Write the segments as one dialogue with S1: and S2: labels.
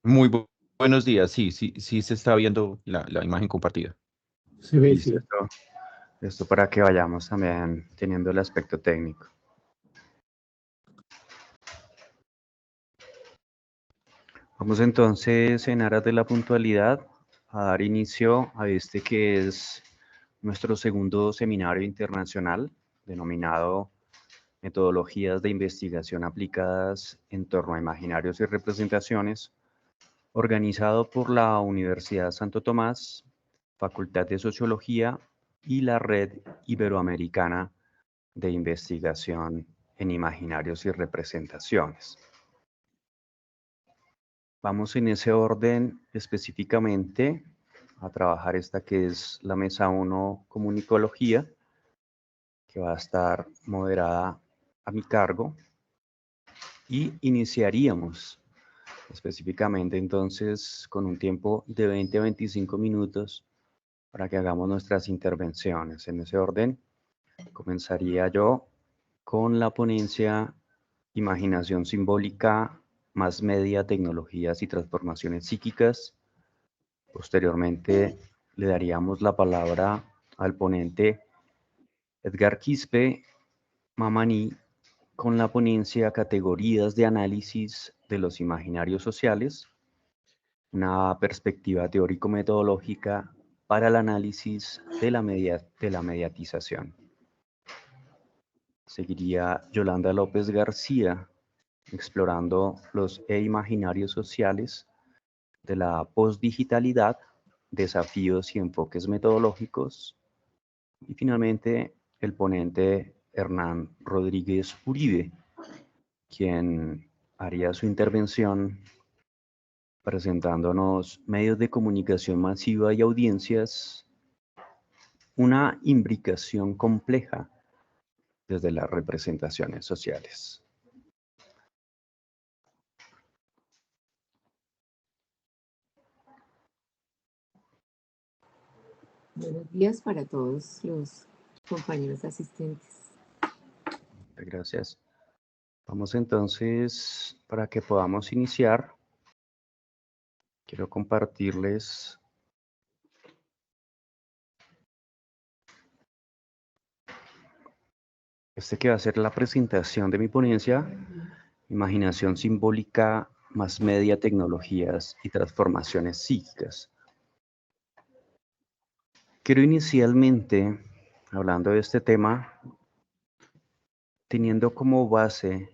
S1: Muy buenos días. Sí, sí, sí se está viendo la imagen compartida.
S2: Se ve,
S3: Listo,
S2: sí.
S3: esto para que vayamos también teniendo el aspecto técnico. Vamos entonces, en aras de la puntualidad, a dar inicio a este que es nuestro segundo seminario internacional, denominado Metodologías de Investigación Aplicadas en torno a Imaginarios y Representaciones, organizado por la Universidad Santo Tomás, Facultad de Sociología y la Red Iberoamericana de Investigación en Imaginarios y Representaciones. Vamos en ese orden específicamente a trabajar esta que es la mesa 1 Comunicología, que va a estar moderada a mi cargo, y iniciaríamos específicamente entonces con un tiempo de 20 a 25 minutos para que hagamos nuestras intervenciones. En ese orden, comenzaría yo con la ponencia Imaginación simbólica, más media, tecnologías y transformaciones psíquicas. Posteriormente, le daríamos la palabra al ponente Edgar Quispe Mamani con la ponencia Categorías de análisis de los imaginarios sociales, una perspectiva teórico-metodológica para el análisis de la mediatización. Seguiría Yolanda López García explorando los imaginarios sociales de la postdigitalidad, desafíos y enfoques metodológicos. Y finalmente el ponente Hernán Rodríguez Uribe, quien haría su intervención presentándonos medios de comunicación masiva y audiencias, una imbricación compleja desde las representaciones sociales.
S4: Buenos días para todos los compañeros asistentes.
S3: Gracias. Vamos entonces, para que podamos iniciar, quiero compartirles este que va a ser la presentación de mi ponencia, Imaginación simbólica, más media, tecnologías y transformaciones psíquicas. Quiero inicialmente, hablando de este tema, teniendo como base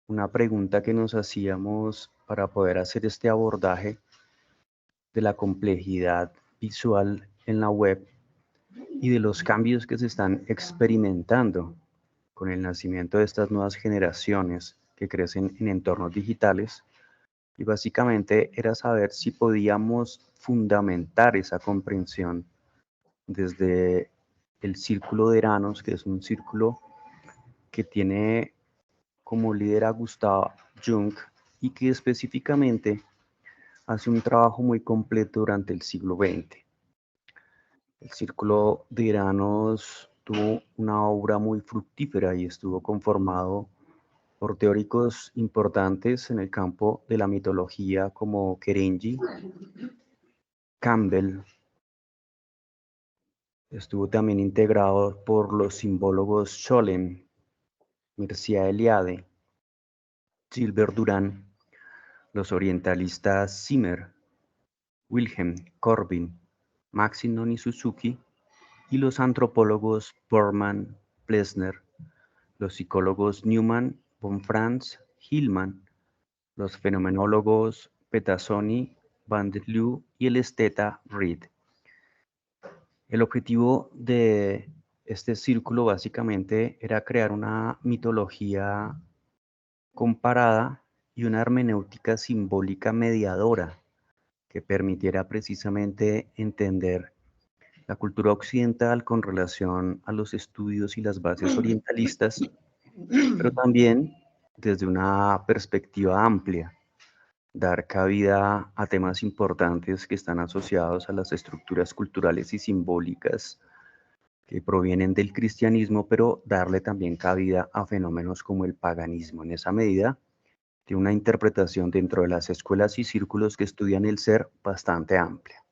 S3: una pregunta que nos hacíamos para poder hacer este abordaje de la complejidad visual en la web y de los cambios que se están experimentando con el nacimiento de estas nuevas generaciones que crecen en entornos digitales. Y básicamente era saber si podíamos fundamentar esa comprensión desde el círculo de Eranos, que es un círculo que tiene como líder a Gustav Jung y que específicamente hace un trabajo muy completo durante el siglo XX. El Círculo de Eranos tuvo una obra muy fructífera y estuvo conformado por teóricos importantes en el campo de la mitología como Kerenji, Campbell. Estuvo también integrado por los simbólogos Scholem, Mircea Eliade, Gilbert Durán, los orientalistas Zimmer, Wilhelm Corbin, Maxim Noni Suzuki y los antropólogos Bormann, Plessner, los psicólogos Newman, von Franz, Hillman, los fenomenólogos Petazzoni, van der Leeuw y el esteta Reed. El objetivo de este círculo básicamente era crear una mitología comparada y una hermenéutica simbólica mediadora que permitiera precisamente entender la cultura occidental con relación a los estudios y las bases orientalistas, pero también desde una perspectiva amplia, dar cabida a temas importantes que están asociados a las estructuras culturales y simbólicas que provienen del cristianismo, pero darle también cabida a fenómenos como el paganismo. En esa medida, de una interpretación dentro de las escuelas y círculos que estudian el ser bastante amplia.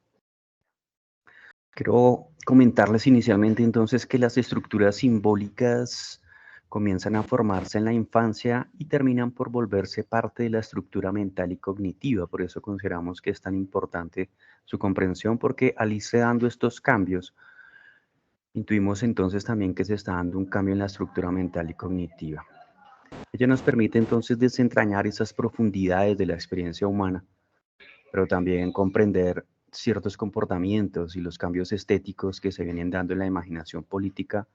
S3: Quiero comentarles inicialmente entonces que las estructuras simbólicas comienzan a formarse en la infancia y terminan por volverse parte de la estructura mental y cognitiva. Por eso consideramos que es tan importante su comprensión, porque al irse dando estos cambios, intuimos entonces también que se está dando un cambio en la estructura mental y cognitiva. Ella nos permite entonces desentrañar esas profundidades de la experiencia humana, pero también comprender ciertos comportamientos y los cambios estéticos que se vienen dando en la imaginación política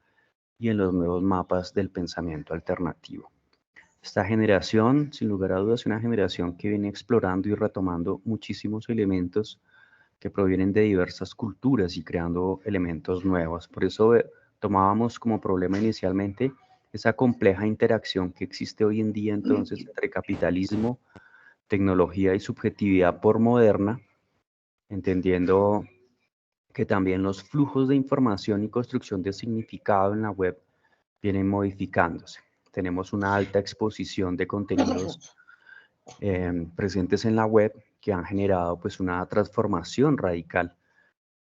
S3: y en los nuevos mapas del pensamiento alternativo. Esta generación, sin lugar a dudas, es una generación que viene explorando y retomando muchísimos elementos que provienen de diversas culturas y creando elementos nuevos. Por eso tomábamos como problema inicialmente esa compleja interacción que existe hoy en día entonces entre capitalismo, tecnología y subjetividad por moderna, entendiendo que también los flujos de información y construcción de significado en la web vienen modificándose. Tenemos una alta exposición de contenidos presentes en la web que han generado pues una transformación radical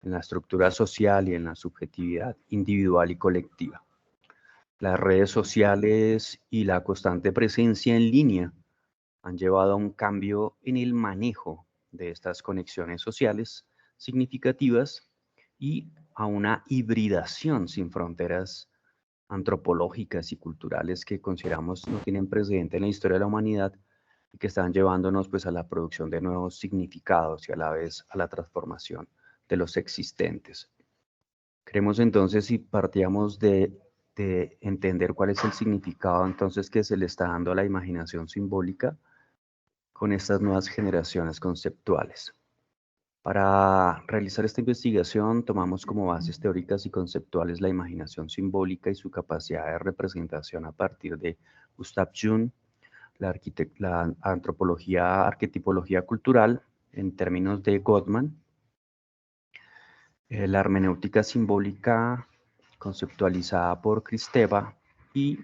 S3: en la estructura social y en la subjetividad individual y colectiva. Las redes sociales y la constante presencia en línea han llevado a un cambio en el manejo de estas conexiones sociales significativas y a una hibridación sin fronteras antropológicas y culturales que consideramos no tienen precedente en la historia de la humanidad y que están llevándonos pues a la producción de nuevos significados y a la vez a la transformación de los existentes. Creemos entonces, si partíamos de entender cuál es el significado entonces que se le está dando a la imaginación simbólica con estas nuevas generaciones conceptuales. Para realizar esta investigación tomamos como bases teóricas y conceptuales la imaginación simbólica y su capacidad de representación a partir de Gustav Jung, la antropología, arquetipología cultural en términos de Gottman, la hermenéutica simbólica conceptualizada por Kristeva y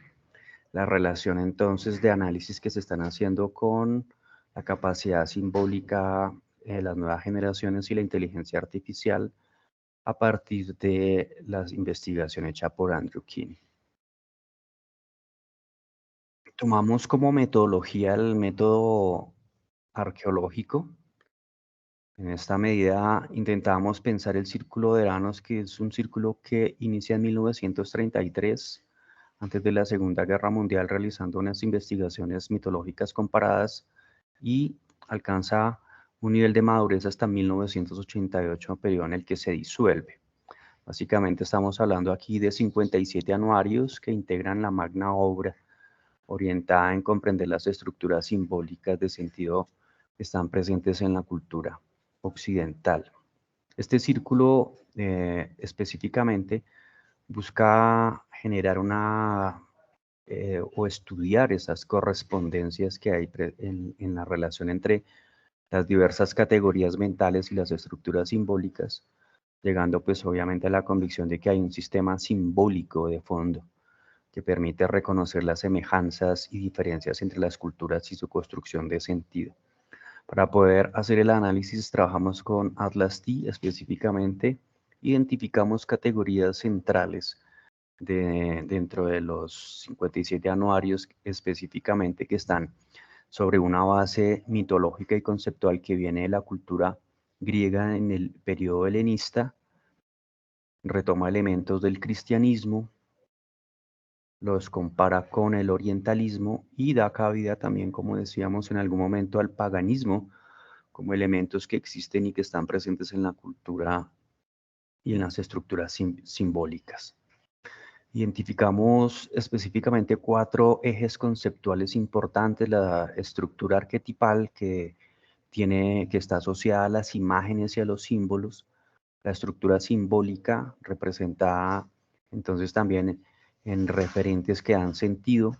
S3: la relación entonces de análisis que se están haciendo con la capacidad simbólica, las nuevas generaciones y la inteligencia artificial a partir de la investigación hecha por Andrew Keen. Tomamos como metodología el método arqueológico. En esta medida intentamos pensar el círculo de Eranos, que es un círculo que inicia en 1933, antes de la Segunda Guerra Mundial, realizando unas investigaciones mitológicas comparadas y alcanza un nivel de madurez hasta 1988, periodo en el que se disuelve. Básicamente estamos hablando aquí de 57 anuarios que integran la magna obra, orientada en comprender las estructuras simbólicas de sentido que están presentes en la cultura occidental. Este círculo específicamente busca generar o estudiar esas correspondencias que hay en la relación entre las diversas categorías mentales y las estructuras simbólicas, llegando pues obviamente a la convicción de que hay un sistema simbólico de fondo que permite reconocer las semejanzas y diferencias entre las culturas y su construcción de sentido. Para poder hacer el análisis trabajamos con Atlas T específicamente, identificamos categorías centrales dentro de los 57 anuarios específicamente que están sobre una base mitológica y conceptual que viene de la cultura griega en el periodo helenista, retoma elementos del cristianismo, los compara con el orientalismo y da cabida también, como decíamos en algún momento, al paganismo como elementos que existen y que están presentes en la cultura y en las estructuras simbólicas. Identificamos específicamente 4 ejes conceptuales importantes: la estructura arquetipal que está asociada a las imágenes y a los símbolos, la estructura simbólica representada entonces también en referentes que dan sentido,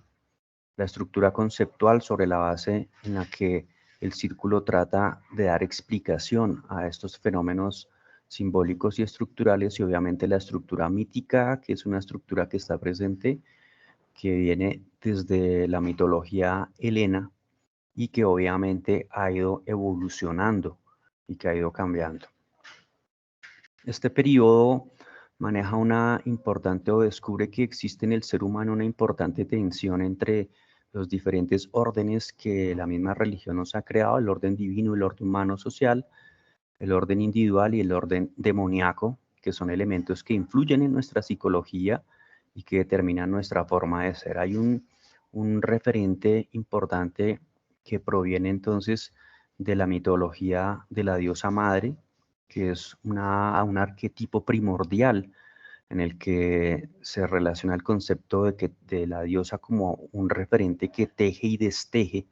S3: la estructura conceptual sobre la base en la que el círculo trata de dar explicación a estos fenómenos simbólicos y estructurales, y obviamente la estructura mítica, que es una estructura que está presente, que viene desde la mitología helena y que obviamente ha ido evolucionando y que ha ido cambiando. Este periodo maneja una importante o descubre que existe en el ser humano una importante tensión entre los diferentes órdenes que la misma religión nos ha creado, el orden divino, el orden humano social, el orden individual y el orden demoníaco, que son elementos que influyen en nuestra psicología y que determinan nuestra forma de ser. Hay un referente importante que proviene entonces de la mitología de la diosa madre, que es un arquetipo primordial en el que se relaciona el concepto de la diosa como un referente que teje y desteje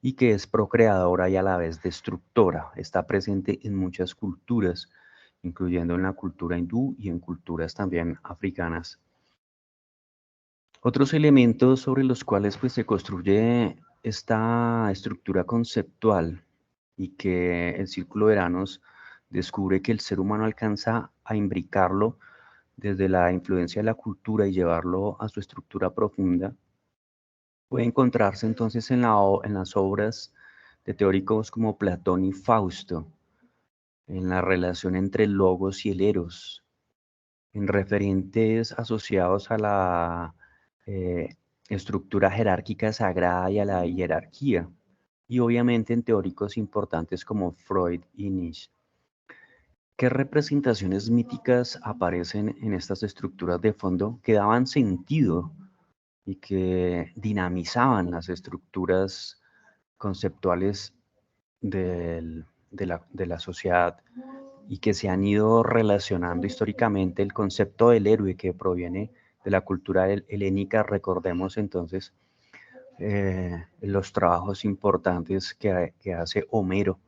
S3: y que es procreadora y a la vez destructora. Está presente en muchas culturas, incluyendo en la cultura hindú y en culturas también africanas. Otros elementos sobre los cuales pues, se construye esta estructura conceptual y que el Círculo de Eranos descubre que el ser humano alcanza a imbricarlo desde la influencia de la cultura y llevarlo a su estructura profunda, puede encontrarse entonces en las obras de teóricos como Platón y Fausto, en la relación entre el logos y el eros, en referentes asociados a la estructura jerárquica sagrada y a la jerarquía, y obviamente en teóricos importantes como Freud y Nietzsche. ¿Qué representaciones míticas aparecen en estas estructuras de fondo que daban sentido y que dinamizaban las estructuras conceptuales de la sociedad y que se han ido relacionando históricamente? El concepto del héroe que proviene de la cultura helénica? Recordemos entonces los trabajos importantes que hace Homero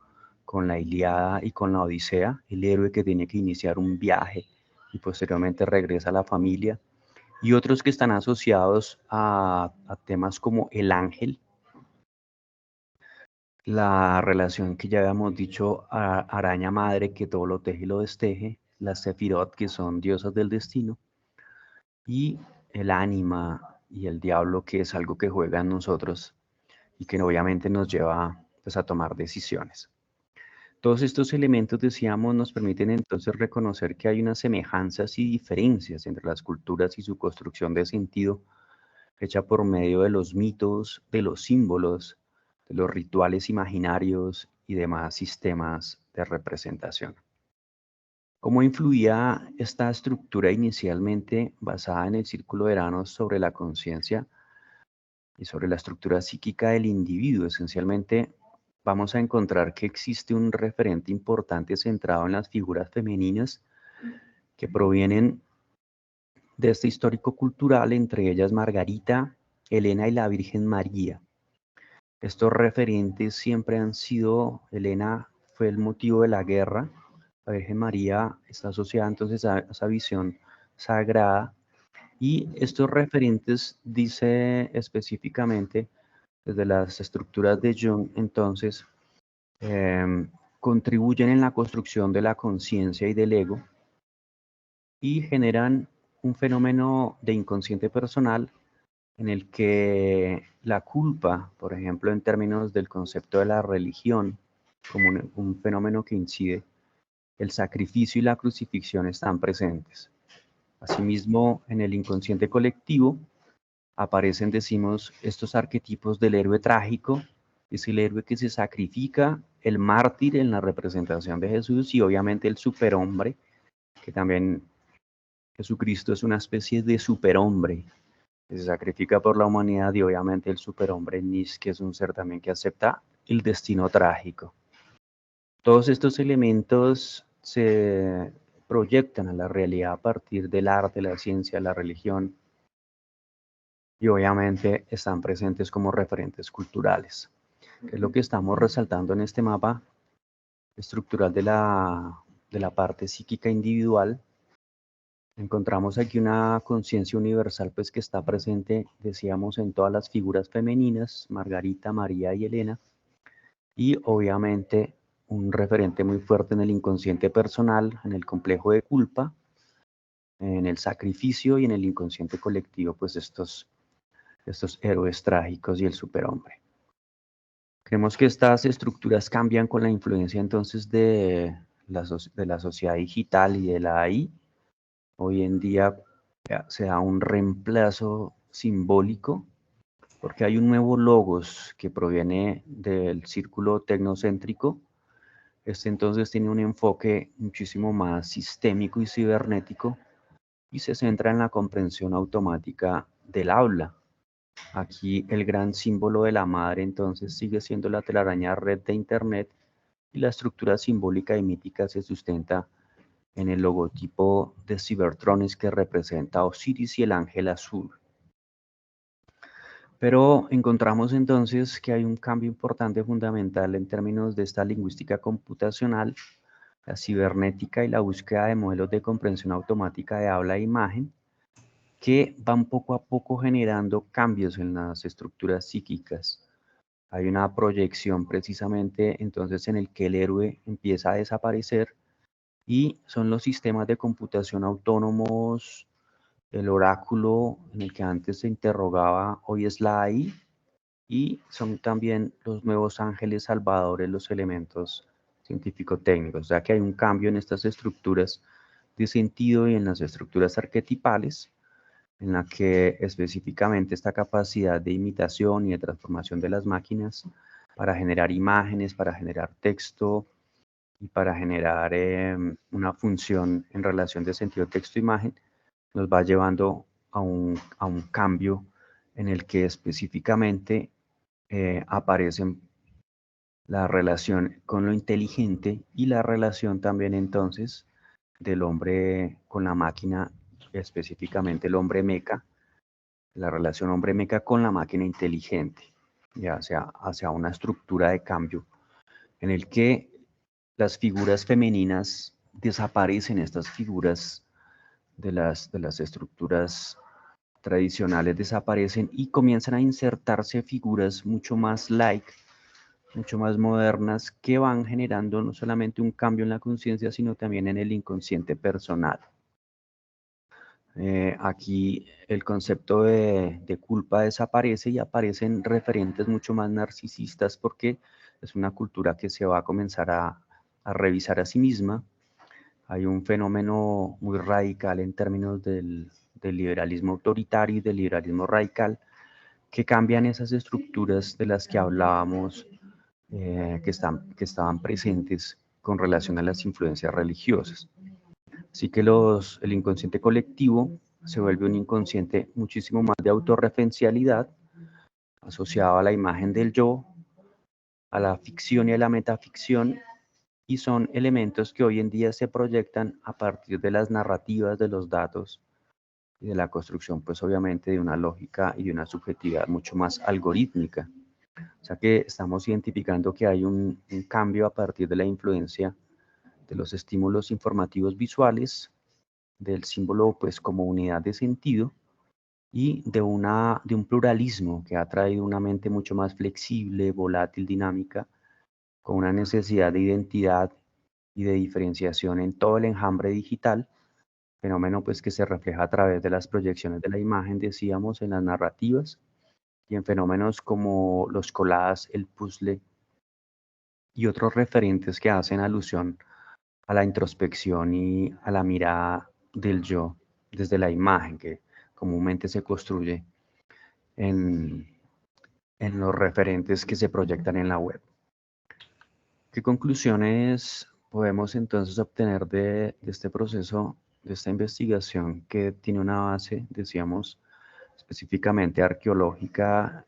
S3: con la Ilíada y con la Odisea, el héroe que tiene que iniciar un viaje y posteriormente regresa a la familia, y otros que están asociados a temas como el ángel, la relación que ya habíamos dicho, araña madre que todo lo teje y lo desteje, las Sefirot que son diosas del destino, y el ánima y el diablo que es algo que juega en nosotros y que obviamente nos lleva pues, a tomar decisiones. Todos estos elementos, decíamos, nos permiten entonces reconocer que hay unas semejanzas y diferencias entre las culturas y su construcción de sentido, hecha por medio de los mitos, de los símbolos, de los rituales imaginarios y demás sistemas de representación. ¿Cómo influía esta estructura inicialmente basada en el Círculo de Eranos sobre la conciencia y sobre la estructura psíquica del individuo? Esencialmente, vamos a encontrar que existe un referente importante centrado en las figuras femeninas que provienen de este histórico cultural, entre ellas Margarita, Helena y la Virgen María. Estos referentes siempre han sido, Helena fue el motivo de la guerra, la Virgen María está asociada entonces a esa visión sagrada, y estos referentes, dice específicamente desde las estructuras de Jung, entonces, contribuyen en la construcción de la conciencia y del ego y generan un fenómeno de inconsciente personal en el que la culpa, por ejemplo, en términos del concepto de la religión, como un fenómeno que incide, el sacrificio y la crucifixión están presentes. Asimismo, en el inconsciente colectivo aparecen, decimos, estos arquetipos del héroe trágico, es el héroe que se sacrifica, el mártir en la representación de Jesús y obviamente el superhombre, que también Jesucristo es una especie de superhombre que se sacrifica por la humanidad, y obviamente el superhombre Nis, que es un ser también que acepta el destino trágico. Todos estos elementos se proyectan a la realidad a partir del arte, la ciencia, la religión, y obviamente están presentes como referentes culturales, que es lo que estamos resaltando en este mapa estructural de la parte psíquica individual. Encontramos aquí una conciencia universal pues que está presente, decíamos, en todas las figuras femeninas, Margarita, María y Helena, y obviamente un referente muy fuerte en el inconsciente personal, en el complejo de culpa, en el sacrificio y en el inconsciente colectivo, pues estos héroes trágicos y el superhombre. Creemos que estas estructuras cambian con la influencia entonces de la sociedad digital y de la AI. Hoy en día se da un reemplazo simbólico porque hay un nuevo logos que proviene del círculo tecnocéntrico. Este entonces tiene un enfoque muchísimo más sistémico y cibernético y se centra en la comprensión automática del habla. Aquí el gran símbolo de la madre entonces sigue siendo la telaraña red de Internet y la estructura simbólica y mítica se sustenta en el logotipo de Cybertronics que representa a Osiris y el ángel azul. Pero encontramos entonces que hay un cambio importante fundamental en términos de esta lingüística computacional, la cibernética y la búsqueda de modelos de comprensión automática de habla e imagen, que van poco a poco generando cambios en las estructuras psíquicas. Hay una proyección precisamente entonces en el que el héroe empieza a desaparecer y son los sistemas de computación autónomos, el oráculo en el que antes se interrogaba, hoy es la AI, y son también los nuevos ángeles salvadores, los elementos científico-técnicos. O sea que hay un cambio en estas estructuras de sentido y en las estructuras arquetipales, en la que específicamente esta capacidad de imitación y de transformación de las máquinas para generar imágenes, para generar texto y para generar una función en relación de sentido texto-imagen, nos va llevando a un cambio en el que específicamente aparecen la relación con lo inteligente y la relación también entonces del hombre con la máquina, específicamente el hombre meca, la relación hombre meca con la máquina inteligente, ya sea hacia una estructura de cambio en el que las figuras femeninas desaparecen, estas figuras de las estructuras tradicionales desaparecen y comienzan a insertarse figuras mucho más mucho más modernas, que van generando no solamente un cambio en la conciencia, sino también en el inconsciente personal. Aquí el concepto de culpa desaparece y aparecen referentes mucho más narcisistas porque es una cultura que se va a comenzar a revisar a sí misma. Hay un fenómeno muy radical en términos del liberalismo autoritario y del liberalismo radical que cambian esas estructuras de las que hablábamos, que estaban presentes con relación a las influencias religiosas. Así que el inconsciente colectivo se vuelve un inconsciente muchísimo más de autorreferencialidad, asociado a la imagen del yo, a la ficción y a la metaficción, y son elementos que hoy en día se proyectan a partir de las narrativas, de los datos y de la construcción, pues obviamente de una lógica y de una subjetividad mucho más algorítmica. O sea que estamos identificando que hay un cambio a partir de la influencia de los estímulos informativos visuales, del símbolo pues como unidad de sentido y de un pluralismo que ha traído una mente mucho más flexible, volátil, dinámica, con una necesidad de identidad y de diferenciación en todo el enjambre digital, fenómeno pues que se refleja a través de las proyecciones de la imagen, decíamos, en las narrativas y en fenómenos como los collages, el puzzle y otros referentes que hacen alusión a la introspección y a la mirada del yo desde la imagen que comúnmente se construye en los referentes que se proyectan en la web. ¿Qué conclusiones podemos entonces obtener de este proceso, de esta investigación que tiene una base, decíamos, específicamente arqueológica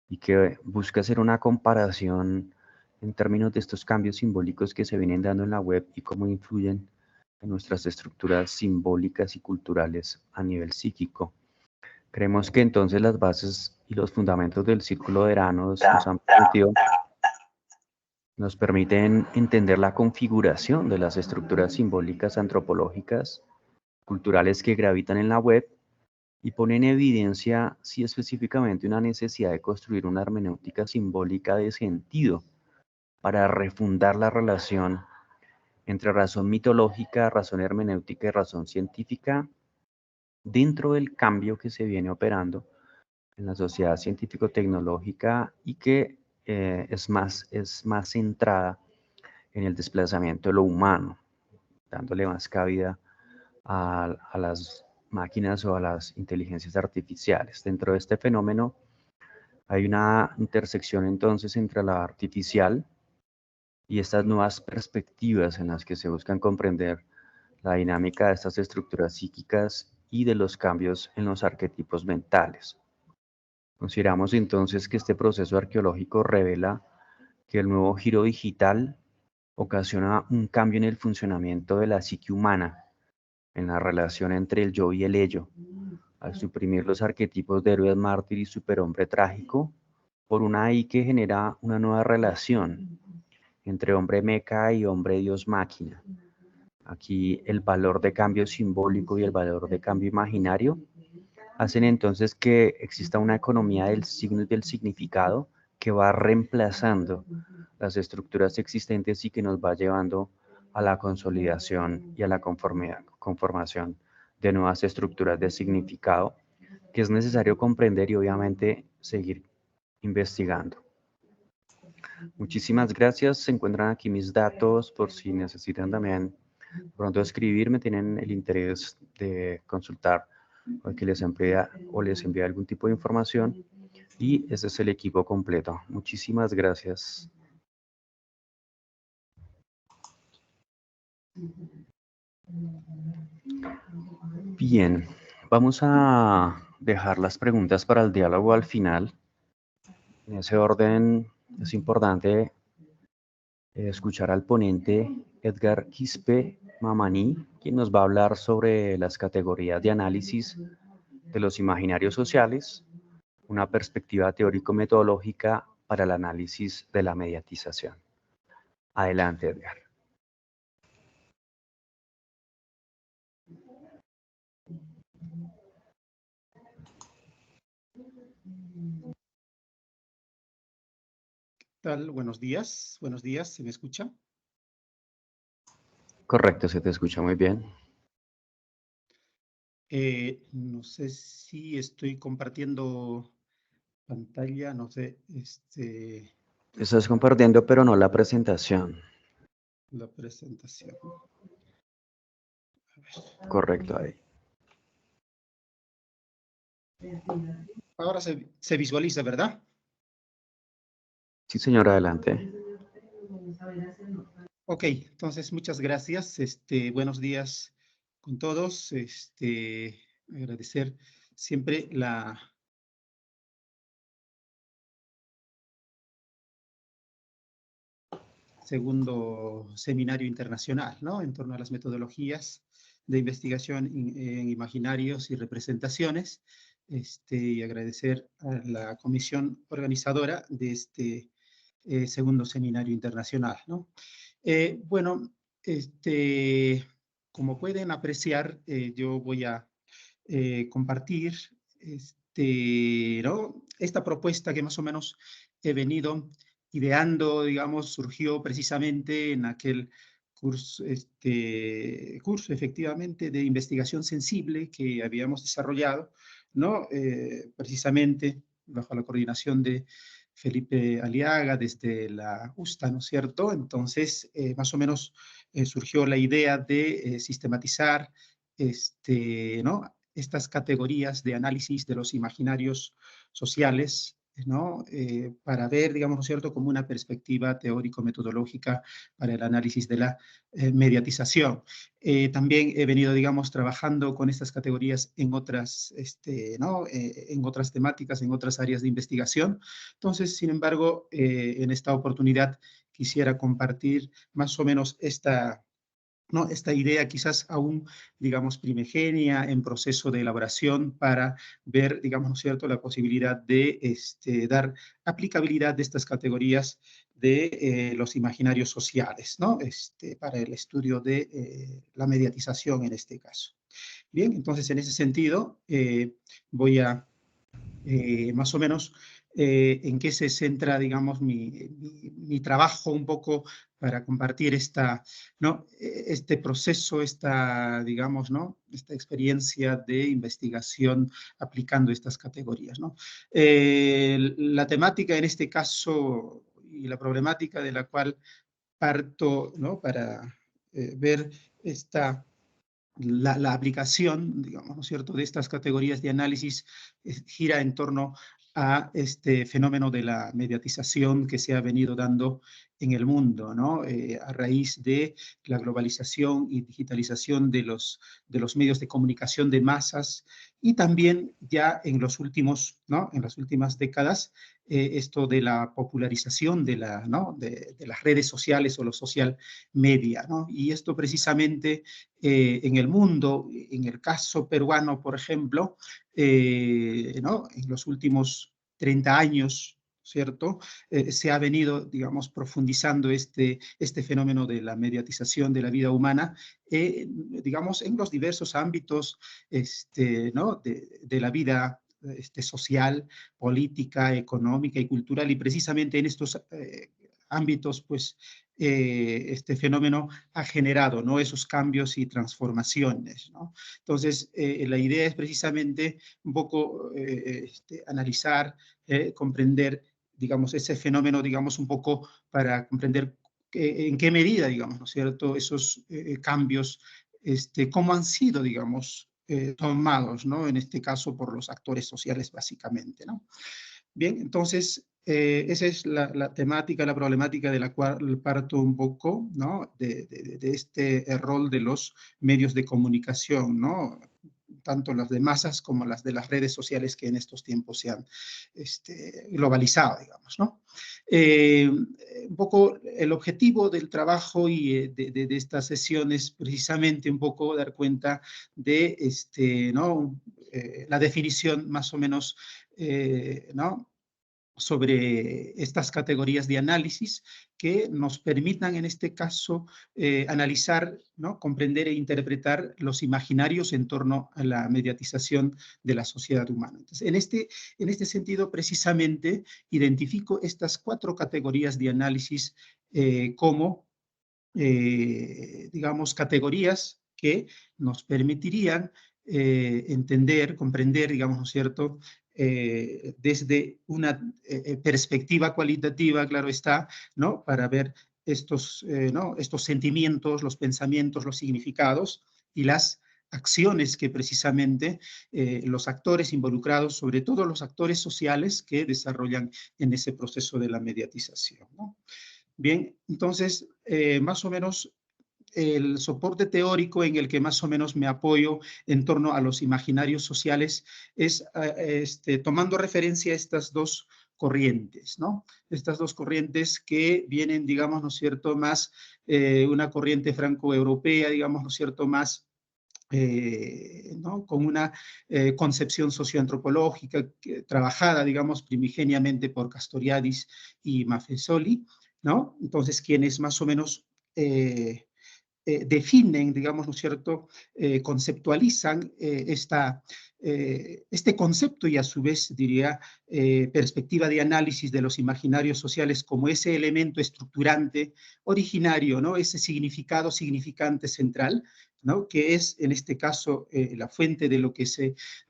S3: y que busca hacer una comparación en términos de estos cambios simbólicos que se vienen dando en la web y cómo influyen en nuestras estructuras simbólicas y culturales a nivel psíquico? Creemos que entonces las bases y los fundamentos del círculo de Eranos nos permiten entender la configuración de las estructuras simbólicas antropológicas, culturales que gravitan en la web y ponen en evidencia, sí, específicamente una necesidad de construir una hermenéutica simbólica de sentido para refundar la relación entre razón mitológica, razón hermenéutica y razón científica dentro del cambio que se viene operando en la sociedad científico-tecnológica y que es más centrada en el desplazamiento de lo humano, dándole más cabida a las máquinas o a las inteligencias artificiales. Dentro de este fenómeno hay una intersección entonces entre la artificial y estas nuevas perspectivas en las que se buscan comprender la dinámica de estas estructuras psíquicas y de los cambios en los arquetipos mentales. Consideramos entonces que este proceso arqueológico revela que el nuevo giro digital ocasiona un cambio en el funcionamiento de la psique humana, en la relación entre el yo y el ello, al suprimir los arquetipos de héroe mártir y superhombre trágico, por una AI que genera una nueva relación entre hombre meca y hombre dios máquina. Aquí el valor de cambio simbólico y el valor de cambio imaginario hacen entonces que exista una economía del signo y del significado que va reemplazando las estructuras existentes y que nos va llevando a la consolidación y a la conformación de nuevas estructuras de significado que es necesario comprender y obviamente seguir investigando. Muchísimas gracias. Se encuentran aquí mis datos por si necesitan también pronto escribirme, tienen el interés de consultar o que les envíe algún tipo de información. Y ese es el equipo completo. Muchísimas gracias. Bien, vamos a dejar las preguntas para el diálogo al final. En ese orden es importante escuchar al ponente Edgar Quispe Mamani, quien nos va a hablar sobre las categorías de análisis de los imaginarios sociales, una perspectiva teórico-metodológica para el análisis de la mediatización. Adelante, Edgar.
S2: ¿Qué tal? Buenos días, ¿se me escucha?
S3: Correcto, se te escucha muy bien.
S2: No sé si estoy compartiendo pantalla, no sé,
S3: Estás compartiendo, pero no la presentación.
S2: la presentación. A ver.
S3: Correcto, ahí.
S2: Ahora se visualiza, ¿verdad?
S3: Sí, señor, adelante.
S2: Ok, entonces muchas gracias. Buenos días con todos. Agradecer siempre la segundo seminario internacional, ¿no? En torno a las metodologías de investigación en imaginarios y representaciones. Y agradecer a la comisión organizadora de este segundo seminario internacional, ¿no? Bueno, como pueden apreciar, yo voy a compartir ¿no? Esta propuesta que más o menos he venido ideando, digamos, surgió precisamente en aquel curso, curso efectivamente de investigación sensible que habíamos desarrollado, ¿no? Precisamente bajo la coordinación de Felipe Aliaga desde la USTA, ¿no es cierto? Entonces, más o menos surgió la idea de sistematizar, ¿no? Estas categorías de análisis de los imaginarios sociales, ¿no? Para ver, digamos, ¿no es cierto?, como una perspectiva teórico-metodológica para el análisis de la mediatización. También he venido, digamos, trabajando con estas categorías en otras, ¿no? En otras temáticas, en otras áreas de investigación. Entonces, sin embargo, en esta oportunidad quisiera compartir más o menos ¿no? Esta idea quizás aún, digamos, primigenia, en proceso de elaboración para ver, digamos, ¿no es cierto?, la posibilidad de dar aplicabilidad de estas categorías de los imaginarios sociales, ¿no? Para el estudio de la mediatización en este caso. Bien, entonces en ese sentido voy a más o menos en qué se centra, digamos, mi trabajo un poco para compartir este proceso, digamos, ¿no? Esta experiencia de investigación aplicando estas categorías, ¿no? La temática en este caso y la problemática de la cual parto, ¿no? Para ver la aplicación, digamos, ¿no es cierto?, de estas categorías de análisis gira en torno a este fenómeno de la mediatización que se ha venido dando en el mundo, ¿no? A raíz de la globalización y digitalización de los medios de comunicación de masas y también ya en los últimos, ¿no? En las últimas décadas, esto de la popularización ¿no? de las redes sociales o los social media, ¿no? Y esto precisamente en el mundo, en el caso peruano, por ejemplo, ¿no? En los últimos 30 años, ¿cierto? Se ha venido, digamos, profundizando este fenómeno de la mediatización de la vida humana, digamos, en los diversos ámbitos ¿no? de la vida social, política, económica y cultural, y precisamente en estos ámbitos, pues, este fenómeno ha generado, ¿no? Esos cambios y transformaciones, ¿no? Entonces, la idea es precisamente un poco analizar, comprender, digamos, ese fenómeno, digamos, un poco para comprender en qué medida, digamos, ¿no es cierto?, esos cambios, cómo han sido, digamos, tomados, ¿no? En este caso por los actores sociales, básicamente, ¿no? Bien, entonces, esa es la temática, la problemática de la cual parto un poco, ¿no? De este rol de los medios de comunicación, ¿no? Tanto las de masas como las de las redes sociales que en estos tiempos se han globalizado, digamos, ¿no? Un poco el objetivo del trabajo y de estas sesiones precisamente un poco dar cuenta de ¿no? La definición más o menos, ¿no? sobre estas categorías de análisis que nos permitan, en este caso, analizar, ¿no? Comprender e interpretar los imaginarios en torno a la mediatización de la sociedad humana. Entonces, en este sentido, precisamente, identifico estas 4 categorías de análisis como, digamos, categorías que nos permitirían entender, comprender, digamos, ¿no es cierto?, desde una perspectiva cualitativa, claro está, ¿no? Para ver ¿no? estos sentimientos, los pensamientos, los significados y las acciones que precisamente los actores involucrados, sobre todo los actores sociales que desarrollan en ese proceso de la mediatización, ¿no? Bien, entonces, más o menos el soporte teórico en el que más o menos me apoyo en torno a los imaginarios sociales es tomando referencia a estas 2 corrientes, ¿no? Estas 2 corrientes que vienen, digamos, ¿no es cierto?, más una corriente franco-europea, digamos, ¿no es cierto?, más ¿no? Con una concepción socioantropológica trabajada, digamos, primigeniamente por Castoriadis y Maffesoli, ¿no? Entonces, quienes más o menos definen, digamos, ¿no es cierto?, conceptualizan este concepto y a su vez, diría, perspectiva de análisis de los imaginarios sociales como ese elemento estructurante originario, ¿no? Ese significado significante central, ¿no? Que es, en este caso, la fuente de lo que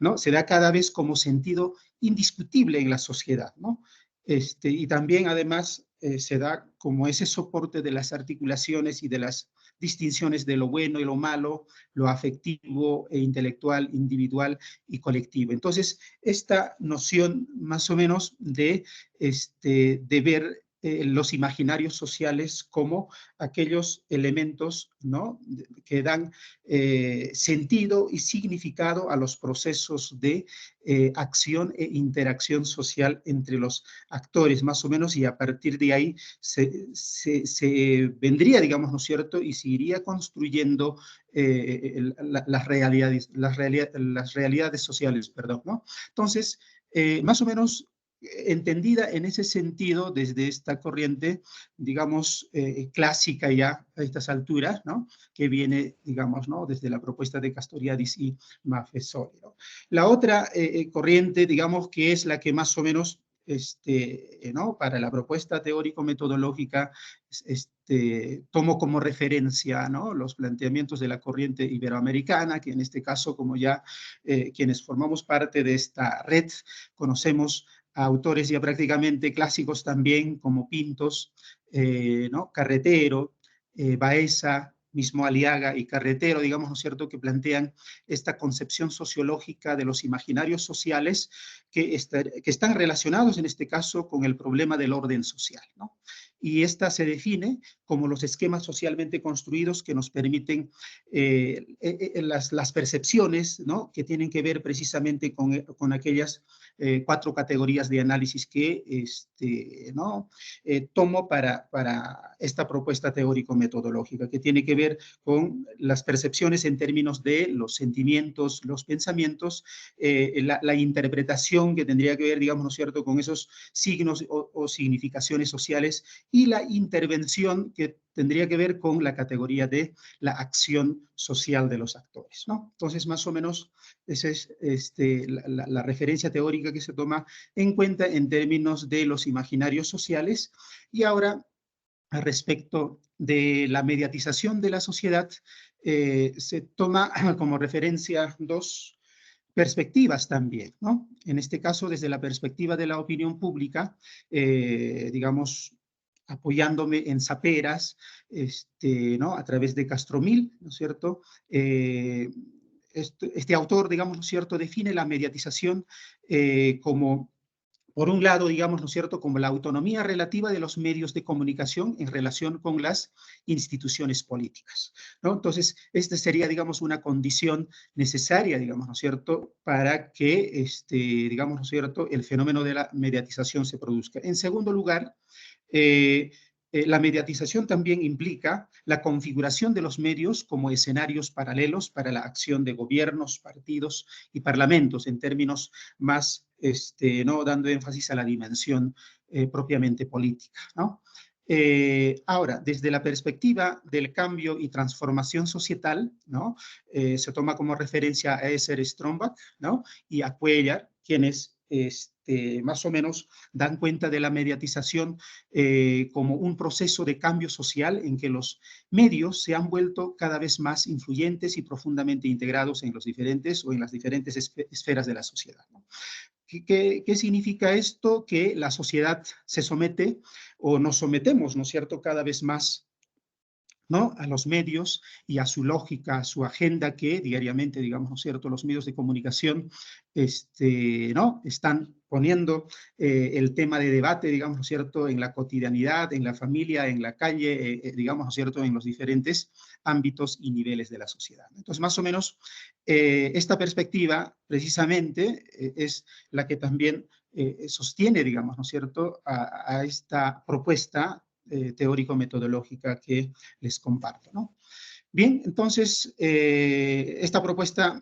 S2: ¿no? se da cada vez como sentido indiscutible en la sociedad, ¿no? Y también, además, se da como ese soporte de las articulaciones y de las distinciones de lo bueno y lo malo, lo afectivo e intelectual, individual y colectivo. Entonces, esta noción más o menos de ver los imaginarios sociales como aquellos elementos, ¿no?, que dan sentido y significado a los procesos de acción e interacción social entre los actores, más o menos, y a partir de ahí se vendría, digamos, ¿no es cierto?, y se iría construyendo las realidades sociales, perdón, ¿no? Entonces, más o menos entendida en ese sentido desde esta corriente, digamos, clásica ya a estas alturas, ¿no?, que viene, digamos, ¿no?, desde la propuesta de Castoriadis y Maffesoli, ¿no? La otra corriente, digamos, que es la que más o menos ¿no? Para la propuesta teórico-metodológica, tomo como referencia, ¿no? Los planteamientos de la corriente iberoamericana, que en este caso, como ya quienes formamos parte de esta red, conocemos a autores ya prácticamente clásicos también, como Pintos, ¿no? Carretero, Baeza, mismo Aliaga y Carretero, digamos, ¿no es cierto?, que plantean esta concepción sociológica de los imaginarios sociales que están relacionados, en este caso, con el problema del orden social, ¿no? Y esta se define como los esquemas socialmente construidos que nos permiten las percepciones, ¿no?, que tienen que ver precisamente con aquellas 4 categorías de análisis que ¿no? Tomo para esta propuesta teórico-metodológica, que tiene que ver con las percepciones en términos de los sentimientos, los pensamientos, la interpretación que tendría que ver, digamos, ¿no es cierto?, con esos signos o significaciones sociales, y la intervención que tendría que ver con la categoría de la acción social de los actores, ¿no? Entonces, más o menos, esa es la referencia teórica que se toma en cuenta en términos de los imaginarios sociales. Y ahora, al respecto de la mediatización de la sociedad, se toma como referencia 2 perspectivas también, ¿no? En este caso, desde la perspectiva de la opinión pública, digamos, apoyándome en Saperas, ¿no?, a través de Castromil, ¿no es cierto? Este autor, digamos, ¿no es cierto?, define la mediatización como, por un lado, digamos, ¿no es cierto?, como la autonomía relativa de los medios de comunicación en relación con las instituciones políticas, ¿no? Entonces, esta sería, digamos, una condición necesaria, digamos, ¿no es cierto?, para que, digamos, ¿no es cierto?, el fenómeno de la mediatización se produzca. En segundo lugar, la mediatización también implica la configuración de los medios como escenarios paralelos para la acción de gobiernos, partidos y parlamentos, en términos más, ¿no?, dando énfasis a la dimensión propiamente política, ¿no? Ahora, desde la perspectiva del cambio y transformación societal, ¿no?, se toma como referencia a Esser Strombach, ¿no?, y a Cuellar, quienes más o menos dan cuenta de la mediatización como un proceso de cambio social en que los medios se han vuelto cada vez más influyentes y profundamente integrados en los diferentes o en las diferentes esferas de la sociedad, ¿no? ¿Qué significa esto? Que la sociedad se somete, o nos sometemos, ¿no es cierto?, cada vez más, ¿no?, a los medios y a su lógica, a su agenda, que diariamente, digamos, ¿no es cierto?, los medios de comunicación, ¿no?, están poniendo el tema de debate, digamos, ¿no es cierto?, en la cotidianidad, en la familia, en la calle, digamos, ¿no es cierto?, en los diferentes ámbitos y niveles de la sociedad. Entonces, más o menos, esta perspectiva, precisamente, es la que también sostiene, digamos, ¿no es cierto?, a esta propuesta teórico-metodológica que les comparto, ¿no? Bien, entonces, esta propuesta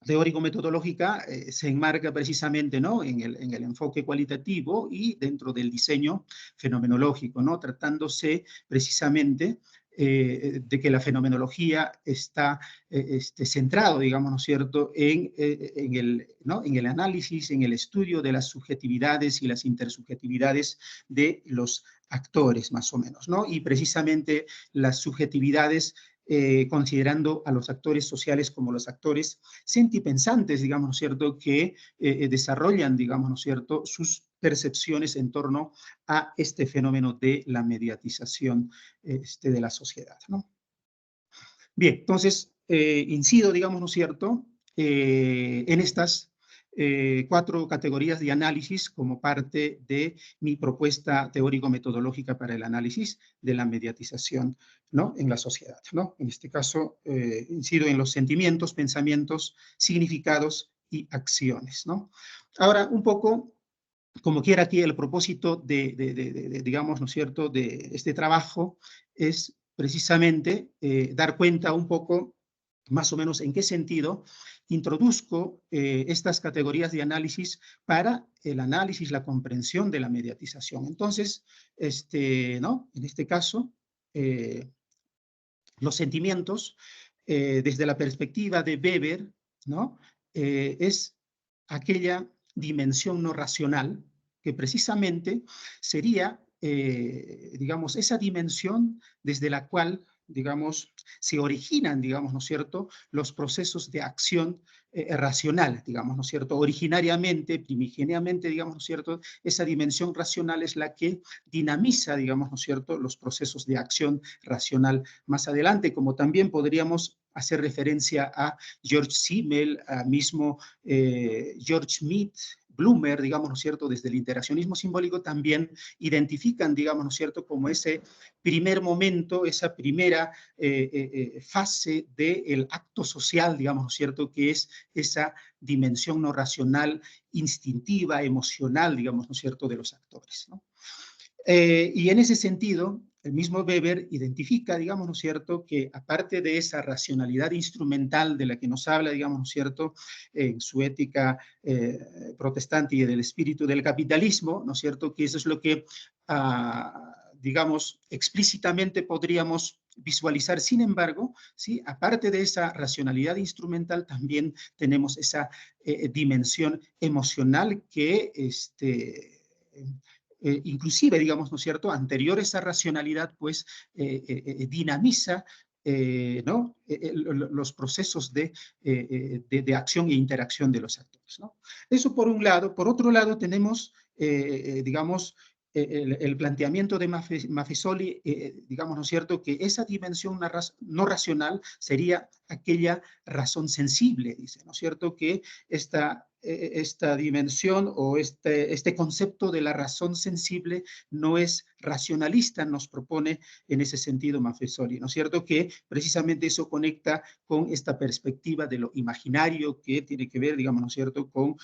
S2: teórico-metodológica se enmarca precisamente, ¿no?, en el enfoque cualitativo y dentro del diseño fenomenológico, ¿no?, tratándose precisamente de que la fenomenología está centrado, digamos, ¿no es cierto?, ¿no?, en el análisis, en el estudio de las subjetividades y las intersubjetividades de los actores, más o menos, ¿no? Y precisamente las subjetividades, considerando a los actores sociales como los actores sentipensantes, digamos, ¿no es cierto?, que desarrollan, digamos, ¿no es cierto?, sus percepciones en torno a este fenómeno de la mediatización de la sociedad, ¿no? Bien, entonces, incido, digamos, ¿no es cierto?, en estas 4 categorías de análisis como parte de mi propuesta teórico-metodológica para el análisis de la mediatización, ¿no?, en la sociedad, ¿no? En este caso, incido en los sentimientos, pensamientos, significados y acciones, ¿no? Ahora, un poco, como quiera, aquí el propósito digamos, ¿no es cierto?, de este trabajo es precisamente dar cuenta un poco, más o menos, en qué sentido introduzco estas categorías de análisis para el análisis, la comprensión de la mediatización. Entonces, ¿no?, en este caso, los sentimientos, desde la perspectiva de Weber, ¿no?, es aquella dimensión no racional, que precisamente sería, digamos, esa dimensión desde la cual, digamos, se originan, digamos, ¿no es cierto?, los procesos de acción racional, digamos, ¿no es cierto? Originariamente, primigeniamente, digamos, ¿no es cierto?, esa dimensión racional es la que dinamiza, digamos, ¿no es cierto?, los procesos de acción racional más adelante, como también podríamos hacer referencia a George Simmel, a mismo George Schmidt, Blumer, digamos, ¿no es cierto?, desde el interaccionismo simbólico también identifican, digamos, ¿no es cierto?, como ese primer momento, esa primera fase del acto social, digamos, ¿no es cierto?, que es esa dimensión no racional, instintiva, emocional, digamos, ¿no es cierto?, de los actores, ¿no? Y en ese sentido, el mismo Weber identifica, digamos, ¿no es cierto?, que aparte de esa racionalidad instrumental de la que nos habla, digamos, ¿no es cierto?, en su ética protestante y del espíritu del capitalismo, ¿no es cierto?, que eso es lo que, digamos, explícitamente podríamos visualizar. Sin embargo, ¿sí?, aparte de esa racionalidad instrumental, también tenemos esa dimensión emocional que, inclusive, digamos, ¿no es cierto?, anterior a esa racionalidad, pues, dinamiza, ¿no?, los procesos de acción e interacción de los actores, ¿no? Eso por un lado. Por otro lado, tenemos, digamos, el planteamiento de Maffesoli, digamos, ¿no es cierto?, que esa dimensión no racional sería aquella razón sensible, dice, ¿no es cierto?, que esta dimensión o este concepto de la razón sensible no es racionalista, nos propone en ese sentido Maffesoli, ¿no es cierto?, que precisamente eso conecta con esta perspectiva de lo imaginario que tiene que ver, digamos, ¿no es cierto?, con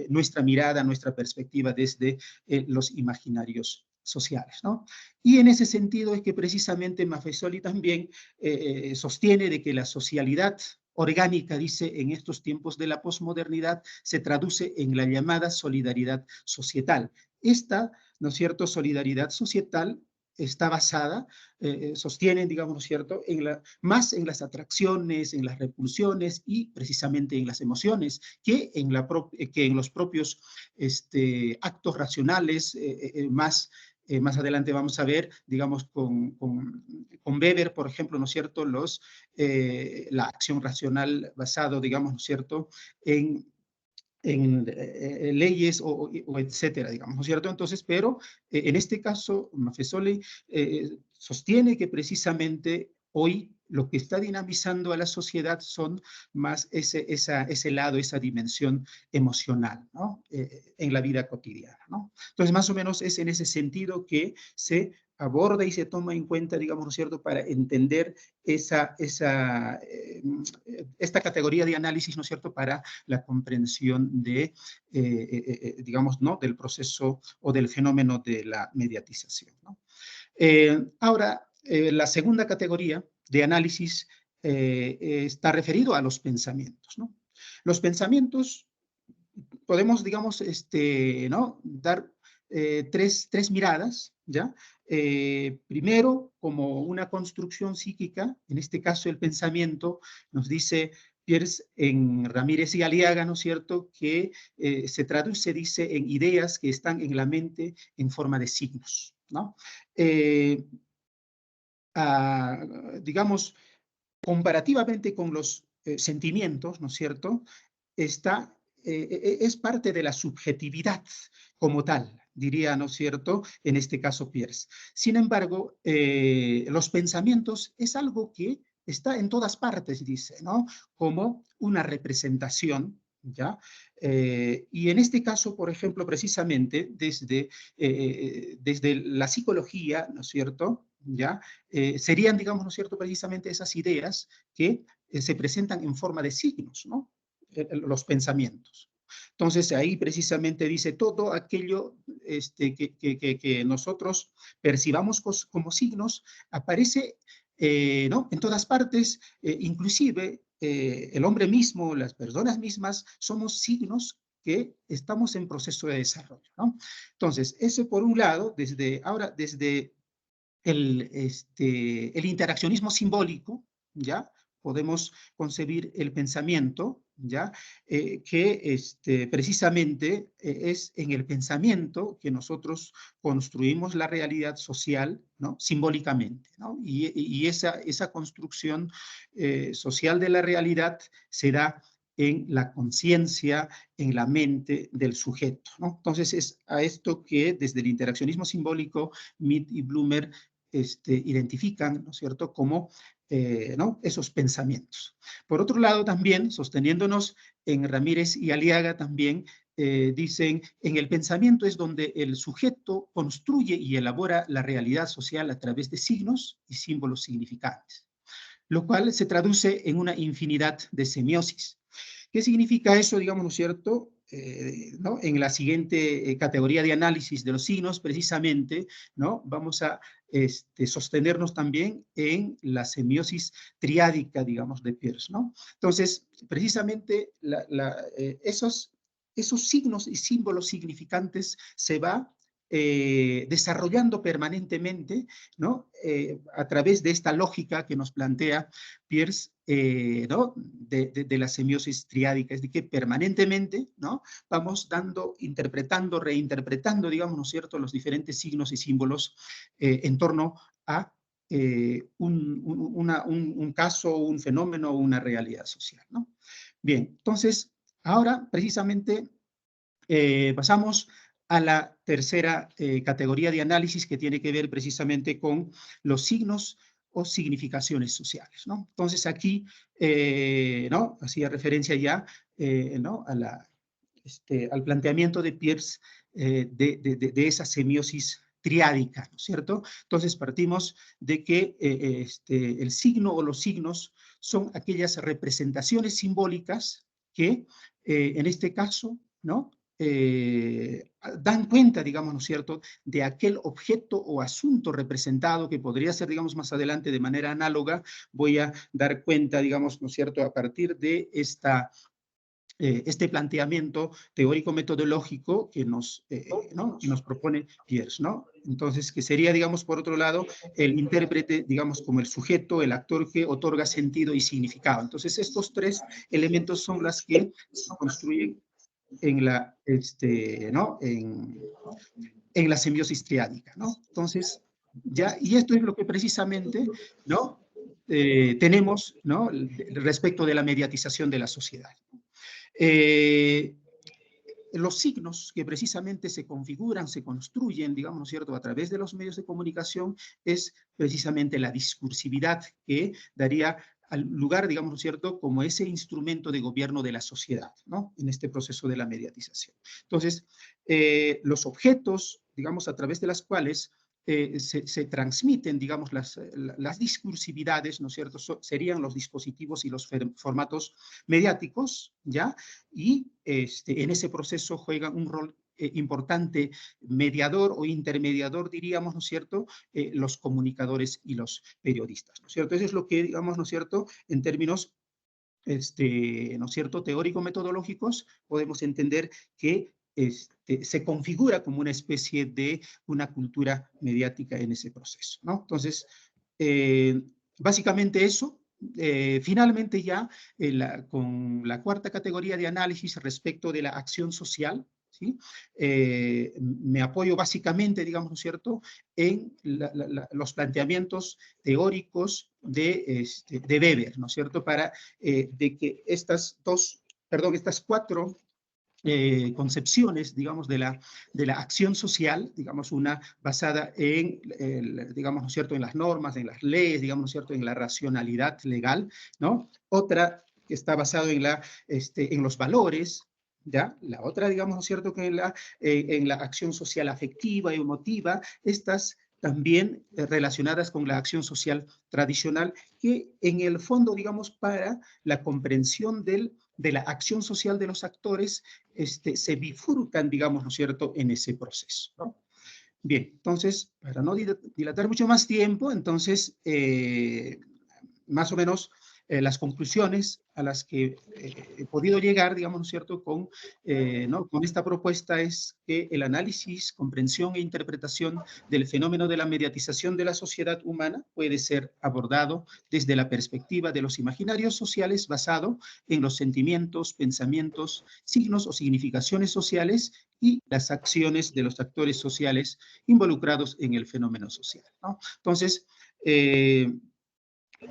S2: nuestra mirada, nuestra perspectiva desde los imaginarios sociales, ¿no? Y en ese sentido es que precisamente Maffesoli también sostiene de que la socialidad orgánica, dice, en estos tiempos de la posmodernidad, se traduce en la llamada solidaridad societal. Esta, ¿no es cierto?, solidaridad societal está basada, sostienen, digamos, ¿no es cierto?, más en las atracciones, en las repulsiones y precisamente en las emociones, que en los propios actos racionales más adelante vamos a ver, digamos, con Weber, por ejemplo, ¿no es cierto?, la acción racional basado, digamos, ¿no es cierto?, en leyes o etcétera, digamos, ¿no es cierto? Entonces, pero en este caso, Maffesoli sostiene que precisamente hoy lo que está dinamizando a la sociedad son más ese lado, esa dimensión emocional, ¿no?, en la vida cotidiana, ¿no? Entonces, más o menos es en ese sentido que se aborda y se toma en cuenta, digamos, ¿no es cierto?, para entender esta categoría de análisis, ¿no es cierto?, para la comprensión de, digamos, ¿no?, del proceso o del fenómeno de la mediatización, ¿no? Ahora, la segunda categoría de análisis está referido a los pensamientos, ¿no? Los pensamientos podemos, digamos, ¿no?, dar tres miradas, ¿ya? Primero, como una construcción psíquica, en este caso el pensamiento, nos dice Peirce en Ramírez y Aliaga, ¿no es cierto?, que se traduce, dice, en ideas que están en la mente en forma de signos, ¿no? Digamos, comparativamente con los sentimientos, ¿no es cierto?, es parte de la subjetividad como tal, diría, ¿no es cierto?, en este caso Peirce. Sin embargo, los pensamientos es algo que está en todas partes, dice, ¿no?, como una representación, ¿ya? Y en este caso, por ejemplo, precisamente desde la psicología, ¿no es cierto?, ¿ya? Serían, digamos, ¿no es cierto?, precisamente esas ideas que se presentan en forma de signos, ¿no?, los pensamientos. Entonces, ahí precisamente dice todo aquello que nosotros percibamos como signos, aparece, ¿no?, en todas partes, inclusive el hombre mismo, las personas mismas, somos signos que estamos en proceso de desarrollo, ¿no? Entonces, eso por un lado, desde el interaccionismo simbólico, ¿ya?, podemos concebir el pensamiento ¿ya? Que precisamente es en el pensamiento que nosotros construimos la realidad social, ¿no? Simbólicamente, ¿no? Y esa construcción social de la realidad se da en la conciencia, en la mente del sujeto, ¿no? Entonces es a esto que desde el interaccionismo simbólico Mead y Blumer identifican, ¿no es cierto?, como ¿no? esos pensamientos. Por otro lado, también, sosteniéndonos en Ramírez y Aliaga, también dicen, en el pensamiento es donde el sujeto construye y elabora la realidad social a través de signos y símbolos significantes, lo cual se traduce en una infinidad de semiosis. ¿Qué significa eso, digamos, no es cierto? ¿No? En la siguiente categoría de análisis de los signos, precisamente, ¿no? Vamos a sostenernos también en la semiosis triádica, digamos, de Peirce, ¿no? Entonces, precisamente, esos signos y símbolos significantes se va desarrollando permanentemente, ¿no? A través de esta lógica que nos plantea Peirce, ¿no? de la semiosis triádica, es decir, que permanentemente, ¿no? Vamos dando, interpretando, reinterpretando, digamos, ¿no es cierto?, los diferentes signos y símbolos en torno a un caso, un fenómeno, una realidad social, ¿no? Bien, entonces, ahora precisamente pasamos a la tercera categoría de análisis que tiene que ver precisamente con los signos o significaciones sociales, ¿no? Entonces aquí, ¿no? Hacía referencia ya, ¿no? Al planteamiento de Peirce de esa semiosis triádica, ¿no es cierto? Entonces partimos de que el signo o los signos son aquellas representaciones simbólicas que, en este caso, ¿no? Dan cuenta, digamos, ¿no es cierto?, de aquel objeto o asunto representado que podría ser, digamos, más adelante de manera análoga. Voy a dar cuenta, digamos, ¿no es cierto?, a partir de este planteamiento teórico-metodológico que ¿no? nos propone Peirce, ¿no? Entonces, que sería, digamos, por otro lado, el intérprete, digamos, como el sujeto, el actor que otorga sentido y significado. Entonces, estos tres elementos son las que se construyen en la, ¿no? en la semiosis triádica, ¿no? Entonces, ya, y esto es lo que precisamente, ¿no? Tenemos, ¿no? Respecto de la mediatización de la sociedad. Los signos que precisamente se configuran, se construyen, digamos, ¿no es cierto?, a través de los medios de comunicación, es precisamente la discursividad que daría al lugar, digamos, ¿no es cierto?, como ese instrumento de gobierno de la sociedad, ¿no?, en este proceso de la mediatización. Entonces, los objetos, digamos, a través de las cuales se transmiten, digamos, las discursividades, ¿no es cierto?, serían los dispositivos y los formatos mediáticos, ¿ya? Y en ese proceso juegan un rol importante mediador o intermediador, diríamos, ¿no es cierto?, los comunicadores y los periodistas, ¿no es cierto? Eso es lo que, digamos, ¿no es cierto?, en términos, ¿no es cierto?, teórico-metodológicos, podemos entender que se configura como una especie de una cultura mediática en ese proceso, ¿no? Entonces, básicamente eso. Finalmente ya, con la cuarta categoría de análisis respecto de la acción social, ¿sí? Me apoyo básicamente, digamos, ¿no es cierto?, en los planteamientos teóricos de Weber, ¿no es cierto?, para de que estas cuatro concepciones, digamos, de la acción social, digamos, una basada en, digamos, ¿no es cierto?, en las normas, en las leyes, digamos, ¿no es cierto?, en la racionalidad legal, ¿no? Otra que está basada en los valores, ¿ya? La otra, digamos, ¿no es cierto?, que en la acción social afectiva y emotiva, estas también relacionadas con la acción social tradicional, que en el fondo, digamos, para la comprensión de la acción social de los actores, se bifurcan, digamos, ¿no es cierto?, en ese proceso, ¿no? Bien, entonces, para no dilatar mucho más tiempo, entonces, más o menos las conclusiones a las que he podido llegar, digamos, ¿no es cierto?, con esta propuesta es que el análisis, comprensión e interpretación del fenómeno de la mediatización de la sociedad humana puede ser abordado desde la perspectiva de los imaginarios sociales basado en los sentimientos, pensamientos, signos o significaciones sociales y las acciones de los actores sociales involucrados en el fenómeno social, ¿no? Entonces,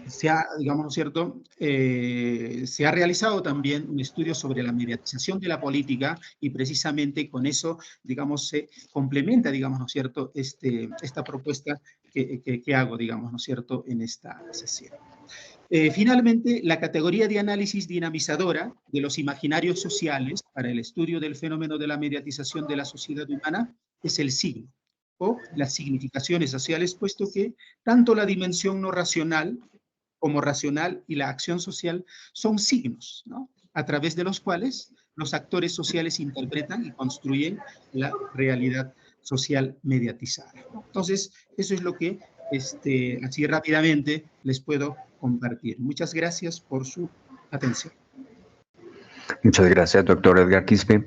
S2: se ha, digamos, ¿no es cierto?, se ha realizado también un estudio sobre la mediatización de la política y precisamente con eso, digamos, se complementa, digamos, ¿no es cierto?, esta propuesta que hago, digamos, ¿no es cierto?, en esta sesión. Finalmente, la categoría de análisis dinamizadora de los imaginarios sociales para el estudio del fenómeno de la mediatización de la sociedad humana es el signo o las significaciones sociales, puesto que tanto la dimensión no racional como racional y la acción social son signos, ¿no?, a través de los cuales los actores sociales interpretan y construyen la realidad social mediatizada, ¿no? Entonces, eso es lo que así rápidamente les puedo compartir. Muchas gracias por su atención.
S3: Muchas gracias, doctor Edgar Quispe.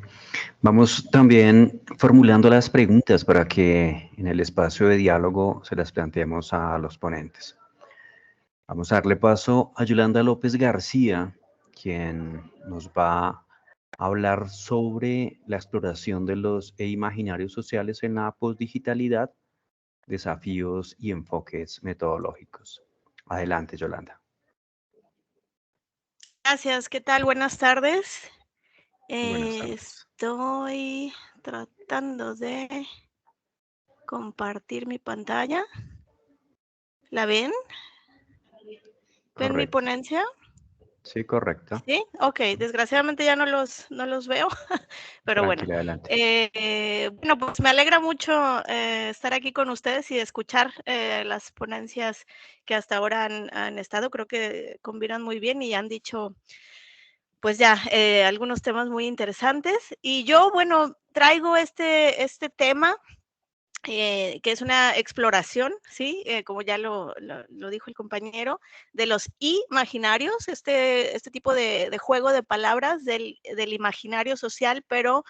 S3: Vamos también formulando las preguntas para que en el espacio de diálogo se las planteemos a los ponentes. Vamos a darle paso a Yolanda López García, quien nos va a hablar sobre la exploración de los imaginarios sociales en la postdigitalidad, desafíos y enfoques metodológicos. Adelante, Yolanda.
S5: Gracias, ¿qué tal? Buenas tardes.
S3: Buenas tardes.
S5: Estoy tratando de compartir mi pantalla. ¿La ven? ¿Ven mi
S3: Correcto.
S5: ponencia?
S3: Sí, correcto.
S5: Sí, ok, desgraciadamente ya no los veo, pero bueno.
S3: Tranquila, adelante.
S5: Bueno, pues me alegra mucho estar aquí con ustedes y escuchar las ponencias que hasta ahora han estado. Creo que combinan muy bien y han dicho, pues ya, algunos temas muy interesantes. Y yo, bueno, traigo este tema, que es una exploración, ¿sí? Como ya lo dijo el compañero, de los imaginarios, este tipo de juego de palabras del imaginario social, pero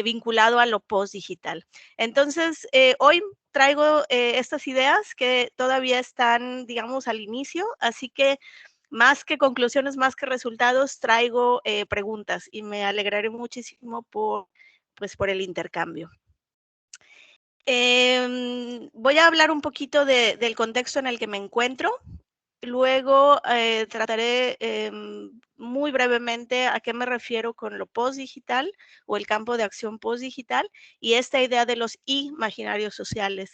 S5: vinculado a lo postdigital. Entonces, hoy traigo estas ideas que todavía están, digamos, al inicio, así que más que conclusiones, más que resultados, traigo preguntas y me alegraré muchísimo por el intercambio. Voy a hablar un poquito del contexto en el que me encuentro. Luego trataré muy brevemente a qué me refiero con lo postdigital o el campo de acción postdigital y esta idea de los imaginarios sociales,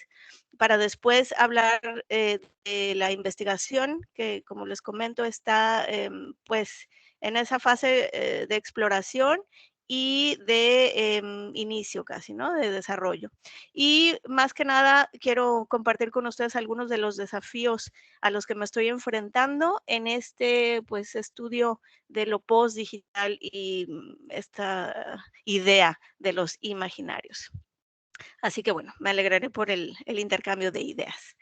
S5: para después hablar de la investigación que, como les comento, está pues en esa fase de exploración y de inicio casi, ¿no? De desarrollo. Y más que nada quiero compartir con ustedes algunos de los desafíos a los que me estoy enfrentando en este pues estudio de lo postdigital y esta idea de los imaginarios. Así que bueno, me alegraré por el intercambio de ideas.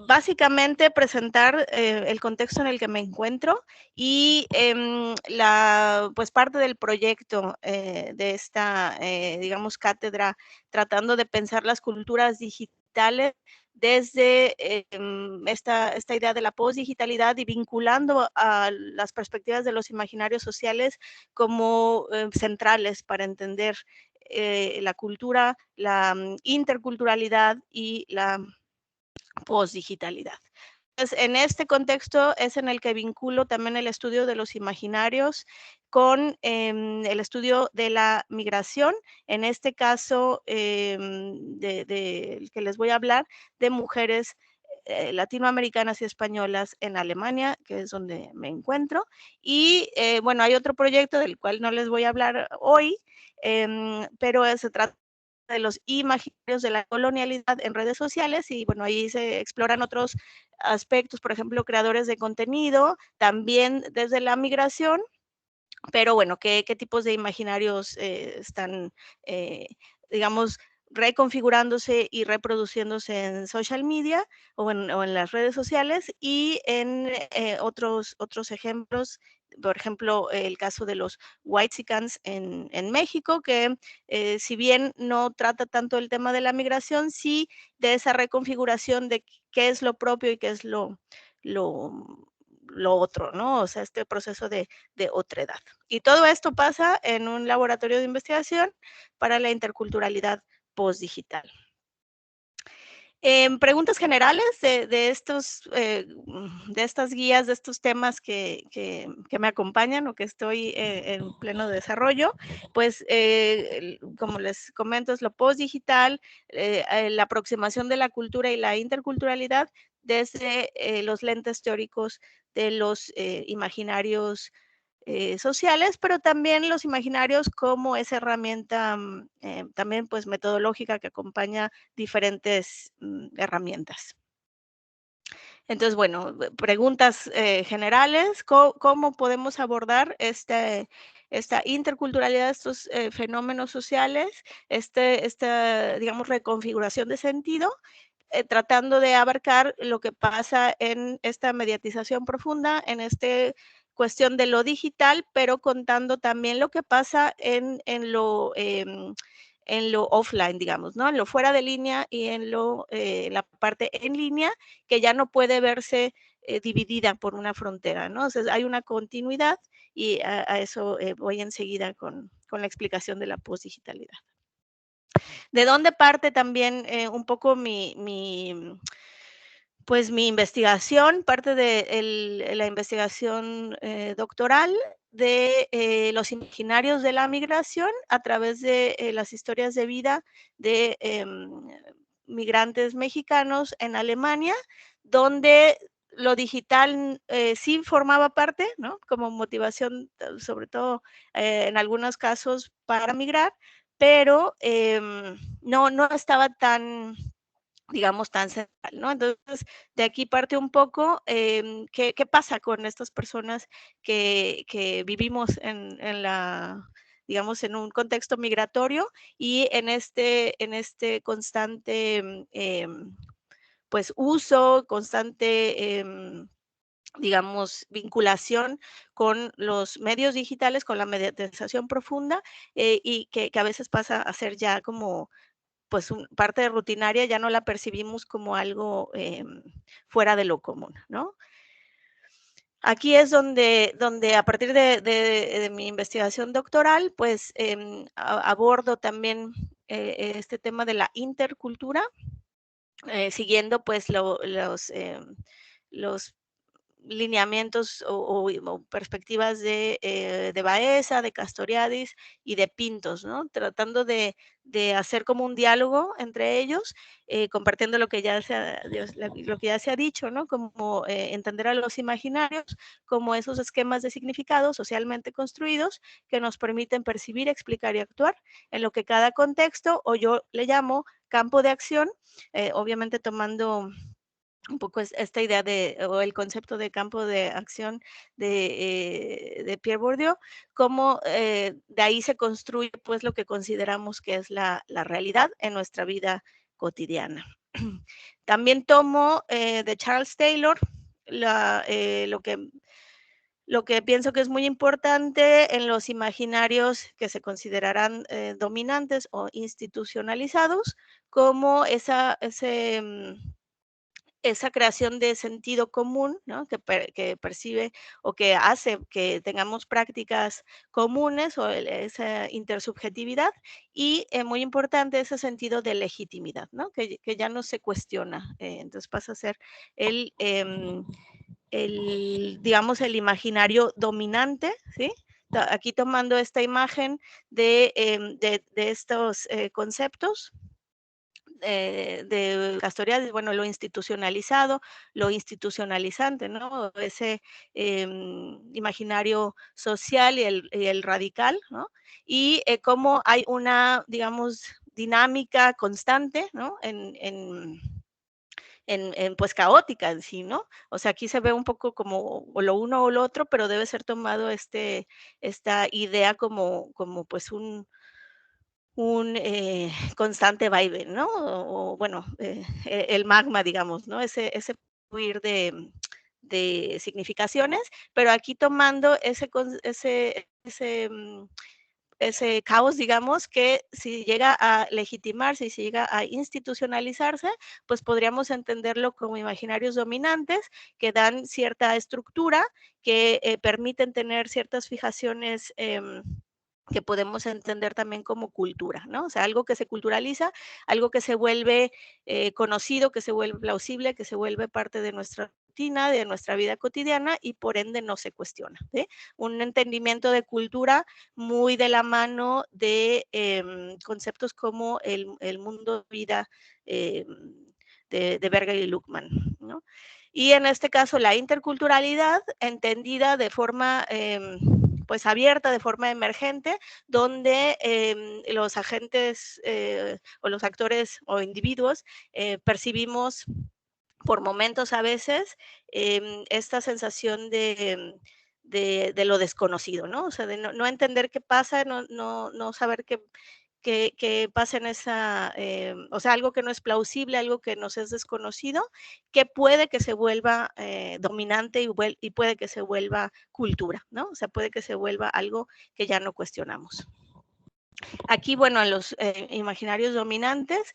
S5: Básicamente presentar el contexto en el que me encuentro y pues parte del proyecto de esta, digamos, cátedra, tratando de pensar las culturas digitales desde esta idea de la postdigitalidad y vinculando a las perspectivas de los imaginarios sociales como centrales para entender la cultura, la interculturalidad y la postdigitalidad. Entonces, en este contexto es en el que vinculo también el estudio de los imaginarios con el estudio de la migración, en este caso del que les voy a hablar, de mujeres latinoamericanas y españolas en Alemania, que es donde me encuentro. Y bueno, hay otro proyecto del cual no les voy a hablar hoy, pero se trata de los imaginarios de la colonialidad en redes sociales y bueno, ahí se exploran otros aspectos, por ejemplo, creadores de contenido, también desde la migración, pero bueno, ¿qué tipos de imaginarios están, digamos, reconfigurándose y reproduciéndose en social media o en las redes sociales, y en otros ejemplos, por ejemplo, el caso de los whitexicans en México, que si bien no trata tanto el tema de la migración, sí de esa reconfiguración de qué es lo propio y qué es lo otro, ¿no? O sea, este proceso de otredad. Y todo esto pasa en un laboratorio de investigación para la interculturalidad postdigital. Preguntas generales de estas guías, de estos temas que me acompañan o que estoy en pleno desarrollo, pues como les comento, es lo postdigital, la aproximación de la cultura y la interculturalidad desde los lentes teóricos de los imaginarios sociales, pero también los imaginarios como esa herramienta también pues metodológica que acompaña diferentes herramientas. Entonces, bueno, preguntas generales, ¿cómo podemos abordar esta interculturalidad, estos fenómenos sociales, esta, digamos, reconfiguración de sentido, tratando de abarcar lo que pasa en esta mediatización profunda, en esta cuestión de lo digital, pero contando también lo que pasa en lo offline, digamos, ¿no? En lo fuera de línea y en la parte en línea, que ya no puede verse dividida por una frontera, ¿no? O sea, hay una continuidad, y a eso voy enseguida con la explicación de la postdigitalidad. ¿De dónde parte también un poco pues mi investigación? Parte de la investigación doctoral de los imaginarios de la migración a través de las historias de vida de migrantes mexicanos en Alemania, donde lo digital sí formaba parte, ¿no? Como motivación, sobre todo en algunos casos para migrar, pero no estaba tan, digamos, tan central, ¿no? Entonces, de aquí parte un poco qué pasa con estas personas que vivimos digamos, en un contexto migratorio y en este constante, pues, uso, constante, digamos, vinculación con los medios digitales, con la mediatización profunda, y que a veces pasa a ser ya como pues parte de rutinaria, ya no la percibimos como algo fuera de lo común, ¿no? Aquí es donde a partir de mi investigación doctoral, pues abordo también este tema de la intercultura, siguiendo pues los lineamientos o perspectivas de Baeza, de Castoriadis y de Pintos, ¿no? Tratando de hacer como un diálogo entre ellos, compartiendo lo que ya se ha dicho, ¿no? Como entender a los imaginarios como esos esquemas de significado socialmente construidos que nos permiten percibir, explicar y actuar en lo que cada contexto, o yo le llamo campo de acción, obviamente tomando un poco esta idea o el concepto de campo de acción de Pierre Bourdieu, cómo de ahí se construye pues lo que consideramos que es la realidad en nuestra vida cotidiana. También tomo de Charles Taylor lo que pienso que es muy importante en los imaginarios que se considerarán dominantes o institucionalizados, como esa creación de sentido común, ¿no? que percibe o que hace que tengamos prácticas comunes, o esa intersubjetividad, y muy importante ese sentido de legitimidad, ¿no? que ya no se cuestiona, entonces pasa a ser digamos, el imaginario dominante, ¿sí? Aquí tomando esta imagen de estos conceptos de Castoriadis, bueno, lo institucionalizado, lo institucionalizante, ¿no? Ese imaginario social y el radical, ¿no? Y cómo hay una, digamos, dinámica constante, ¿no? Pues caótica en sí, ¿no? O sea, aquí se ve un poco como o lo uno o lo otro, pero debe ser tomado esta idea como pues constante vaivén, ¿no? O bueno, el magma, digamos, ¿no? Ese fluir de significaciones, pero aquí tomando ese caos, digamos, que si llega a legitimarse y si llega a institucionalizarse, pues podríamos entenderlo como imaginarios dominantes que dan cierta estructura, que permiten tener ciertas fijaciones que podemos entender también como cultura, ¿no? O sea, algo que se culturaliza, algo que se vuelve conocido, que se vuelve plausible, que se vuelve parte de nuestra rutina, de nuestra vida cotidiana y por ende no se cuestiona, ¿sí? Un entendimiento de cultura muy de la mano de conceptos como el mundo vida de Berger y Luckmann, ¿no? Y en este caso la interculturalidad entendida de forma pues abierta, de forma emergente, donde los agentes o los actores o individuos percibimos por momentos a veces esta sensación de lo desconocido, ¿no? O sea, de no entender qué pasa, no saber qué pasa en esa, o sea, algo que no es plausible, algo que nos es desconocido, que puede que se vuelva dominante y puede que se vuelva cultura, ¿no? O sea, puede que se vuelva algo que ya no cuestionamos. Aquí, bueno, en los imaginarios dominantes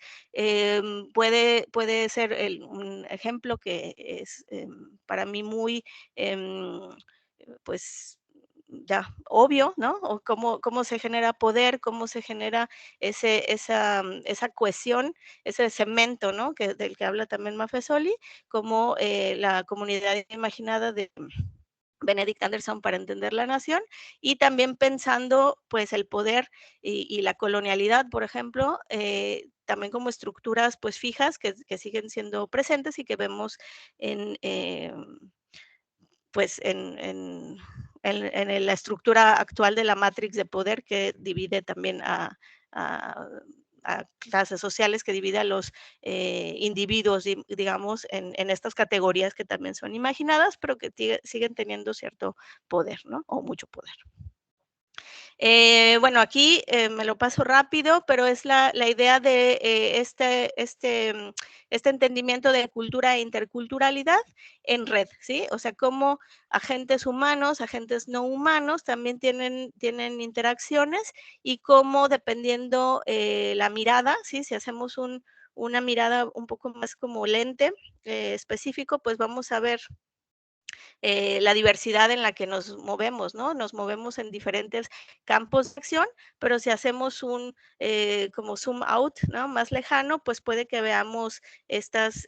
S5: puede ser un ejemplo que es para mí muy, pues, ya obvio, ¿no? O cómo se genera poder, cómo se genera esa cohesión, ese cemento, ¿no? Del que habla también Maffesoli, como la comunidad imaginada de Benedict Anderson para entender la nación, y también pensando pues el poder y la colonialidad, por ejemplo, también como estructuras pues fijas que siguen siendo presentes y que vemos en, pues en la estructura actual de la matrix de poder que divide también a clases sociales, que divide a los individuos, digamos, en estas categorías que también son imaginadas, pero que siguen teniendo cierto poder, ¿no? O mucho poder. Bueno, aquí me lo paso rápido, pero es la idea de este entendimiento de cultura e interculturalidad en red, ¿sí? O sea, cómo agentes humanos, agentes no humanos también tienen interacciones y cómo dependiendo la mirada, ¿sí? Si hacemos una mirada un poco más como lente específico, pues vamos a ver la diversidad en la que nos movemos, ¿no? Nos movemos en diferentes campos de acción, pero si hacemos un como zoom out, ¿no? Más lejano, pues puede que veamos estos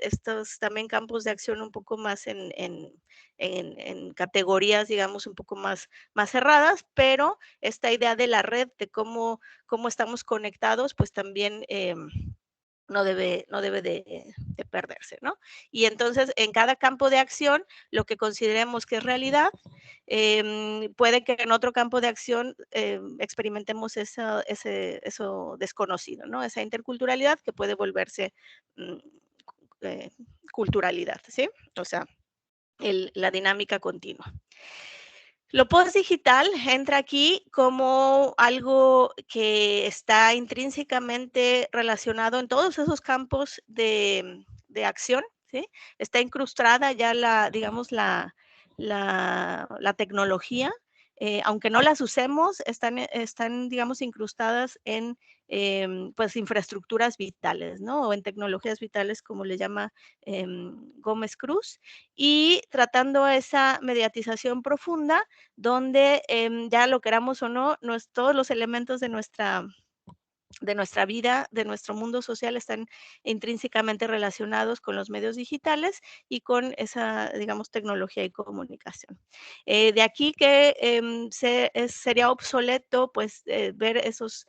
S5: también campos de acción un poco más en categorías, digamos, un poco más cerradas, pero esta idea de la red, de cómo estamos conectados, pues también no debe de perderse, ¿no? Y entonces, en cada campo de acción, lo que consideremos que es realidad, puede que en otro campo de acción experimentemos eso desconocido, ¿no? Esa interculturalidad que puede volverse culturalidad, ¿sí? O sea, la dinámica continua. Lo postdigital entra aquí como algo que está intrínsecamente relacionado en todos esos campos de acción, ¿sí? Está incrustada ya digamos, la tecnología, aunque no las usemos, están, digamos, incrustadas en pues infraestructuras vitales, ¿no? O en tecnologías vitales, como le llama Gómez Cruz, y tratando esa mediatización profunda, donde ya lo queramos o no, todos los elementos de nuestra vida, de nuestro mundo social, están intrínsecamente relacionados con los medios digitales y con esa, digamos, tecnología y comunicación. De aquí que sería obsoleto, pues, ver esos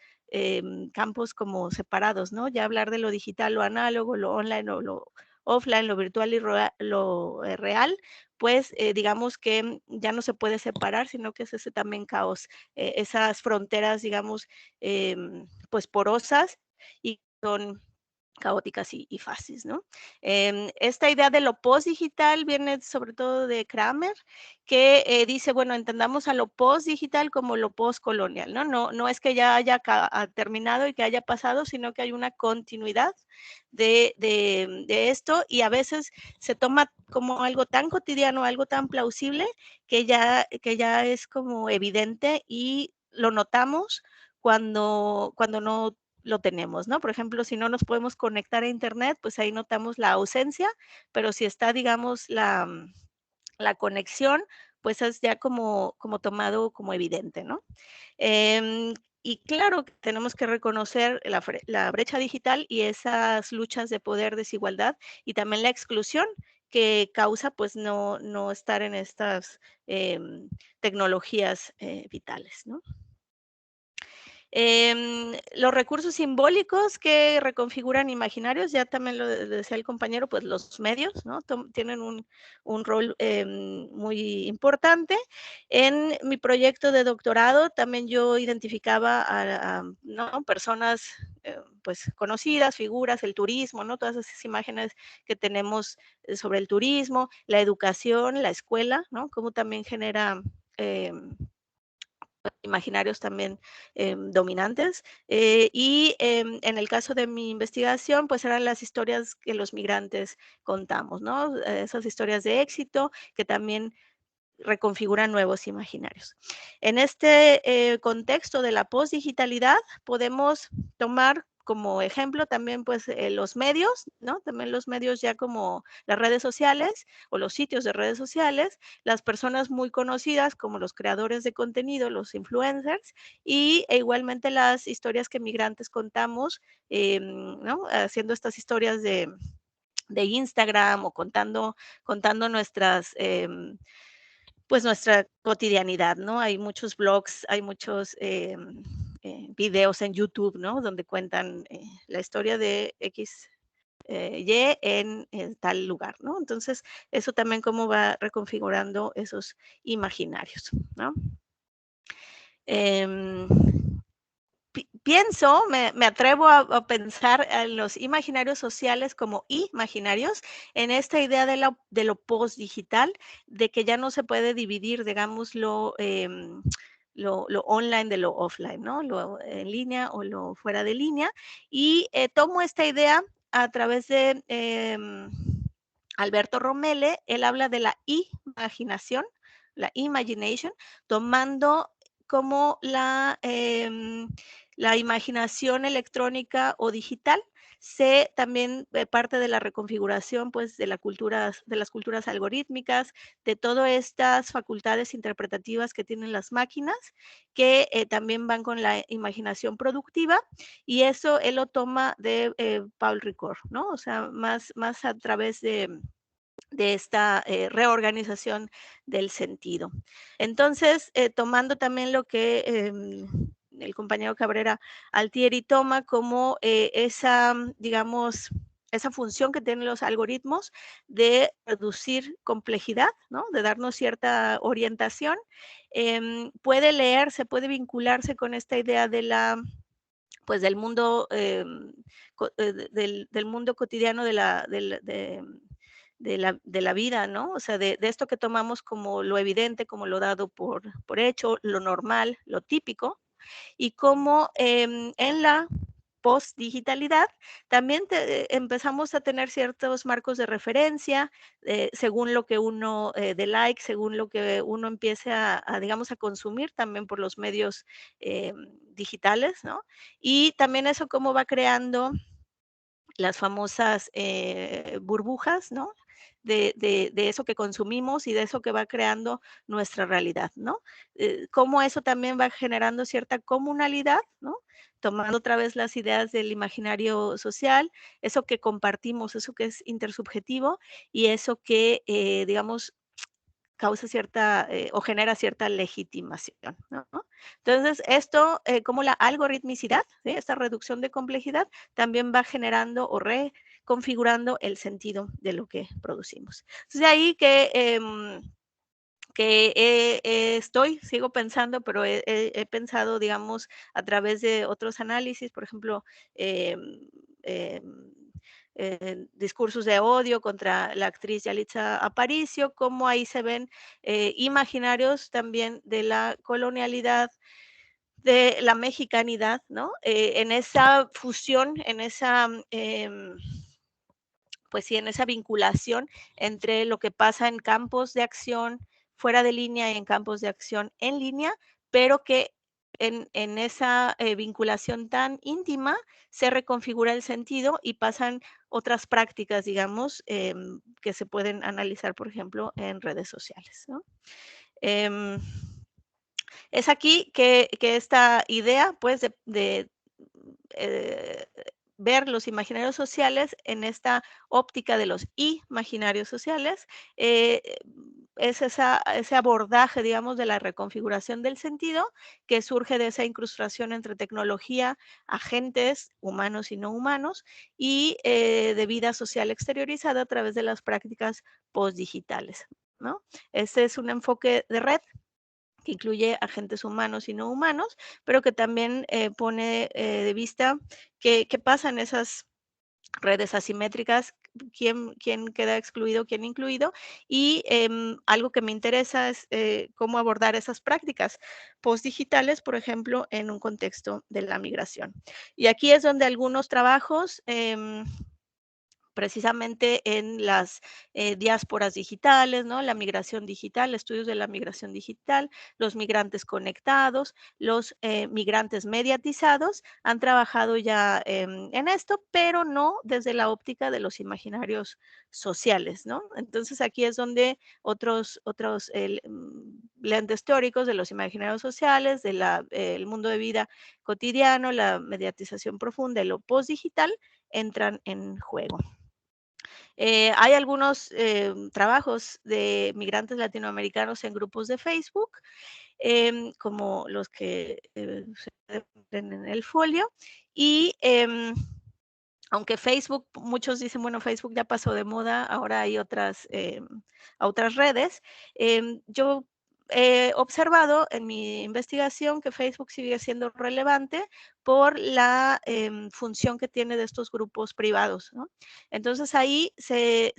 S5: campos como separados, ¿no? Ya hablar de lo digital, lo análogo, lo online o lo offline, lo virtual y lo real, pues digamos que ya no se puede separar, sino que es ese también caos, esas fronteras, digamos, pues porosas y son caóticas y fáciles, ¿no? Esta idea de lo postdigital viene sobre todo de Kramer, que dice, bueno, entendamos a lo postdigital como lo postcolonial, ¿no? No es que ya haya terminado y que haya pasado, sino que hay una continuidad de esto, y a veces se toma como algo tan cotidiano, algo tan plausible, que ya es como evidente y lo notamos cuando no lo tenemos, ¿no? Por ejemplo, si no nos podemos conectar a internet, pues ahí notamos la ausencia, pero si está, digamos, la conexión, pues es ya como tomado como evidente, ¿no? Y claro, tenemos que reconocer la brecha digital y esas luchas de poder, desigualdad, y también la exclusión que causa, pues, no estar en estas tecnologías vitales, ¿no? Los recursos simbólicos que reconfiguran imaginarios, ya también lo decía el compañero, pues los medios, ¿no? Tienen un rol muy importante. En mi proyecto de doctorado también yo identificaba ¿no? personas pues conocidas, figuras, el turismo, ¿no? Todas esas imágenes que tenemos sobre el turismo, la educación, la escuela, ¿no? Cómo también genera imaginarios también dominantes. Y en el caso de mi investigación, pues eran las historias que los migrantes contamos, ¿no? Esas historias de éxito que también reconfiguran nuevos imaginarios. En este contexto de la postdigitalidad, podemos tomar como ejemplo también pues los medios, ¿no? También los medios ya como las redes sociales o los sitios de redes sociales, las personas muy conocidas como los creadores de contenido, los influencers, e igualmente las historias que migrantes contamos, ¿no? Haciendo estas historias de Instagram o contando nuestras pues nuestra cotidianidad, ¿no? Hay muchos blogs, hay muchos videos en YouTube, ¿no? Donde cuentan la historia de X, Y en tal lugar, ¿no? Entonces, eso también cómo va reconfigurando esos imaginarios, ¿no? Pienso, me atrevo a pensar en los imaginarios sociales como imaginarios, en esta idea de lo postdigital, de que ya no se puede dividir, digamos, lo online de lo offline, ¿no? Lo en línea o lo fuera de línea. Y tomo esta idea a través de Alberto Romele. Él habla de la imaginación, la imagination, tomando como la imaginación electrónica o digital también parte de la reconfiguración pues de las culturas algorítmicas, de todas estas facultades interpretativas que tienen las máquinas, que también van con la imaginación productiva, y eso él lo toma de Paul Ricoeur, ¿no? O sea, más a través de esta reorganización del sentido. Entonces, tomando también lo que el compañero Cabrera Altieri toma como esa, digamos, esa función que tienen los algoritmos de reducir complejidad, ¿no? De darnos cierta orientación, puede leerse, puede vincularse con esta idea de pues del mundo, del mundo cotidiano de la vida, ¿no? O sea, de esto que tomamos como lo evidente, como lo dado por hecho, lo normal, lo típico, y cómo en la postdigitalidad también empezamos a tener ciertos marcos de referencia según lo que uno de like, según lo que uno empiece digamos, a consumir también por los medios digitales, ¿no? Y también eso cómo va creando las famosas burbujas, ¿no? De eso que consumimos y de eso que va creando nuestra realidad, ¿no? Cómo eso también va generando cierta comunalidad, ¿no? Tomando otra vez las ideas del imaginario social, eso que compartimos, eso que es intersubjetivo y eso que, digamos, causa cierta o genera cierta legitimación, ¿no? Entonces, esto, como la algoritmicidad, ¿sí? Esta reducción de complejidad, también va generando o reconfigurando el sentido de lo que producimos. Entonces, de ahí que sigo pensando, pero he pensado, digamos, a través de otros análisis, por ejemplo, discursos de odio contra la actriz Yalitza Aparicio, como ahí se ven imaginarios también de la colonialidad, de la mexicanidad, ¿no? En esa fusión, en esa, pues sí, en esa vinculación entre lo que pasa en campos de acción fuera de línea y en campos de acción en línea, pero que en esa vinculación tan íntima se reconfigura el sentido y pasan otras prácticas, digamos, que se pueden analizar, por ejemplo, en redes sociales, ¿no? Es aquí que esta idea, pues, de ver los imaginarios sociales en esta óptica de los imaginarios sociales, es ese abordaje, digamos, de la reconfiguración del sentido que surge de esa incrustación entre tecnología, agentes humanos y no humanos, y de vida social exteriorizada a través de las prácticas postdigitales, ¿no? Este es un enfoque de red que incluye agentes humanos y no humanos, pero que también pone de vista qué pasa en esas redes asimétricas, quién queda excluido, quién incluido, y algo que me interesa es cómo abordar esas prácticas postdigitales, por ejemplo, en un contexto de la migración. Y aquí es donde algunos trabajos precisamente en las diásporas digitales, ¿no? La migración digital, estudios de la migración digital, los migrantes conectados, los migrantes mediatizados, han trabajado ya en esto, pero no desde la óptica de los imaginarios sociales, ¿no? Entonces aquí es donde otros lentes teóricos de los imaginarios sociales, del mundo de vida cotidiano, la mediatización profunda y lo postdigital entran en juego. Hay algunos trabajos de migrantes latinoamericanos en grupos de Facebook, como los que se ven en el folio, y aunque Facebook, muchos dicen, bueno, Facebook ya pasó de moda, ahora hay otras redes. Yo he observado en mi investigación que Facebook sigue siendo relevante por la función que tiene de estos grupos privados, ¿no? Entonces ahí se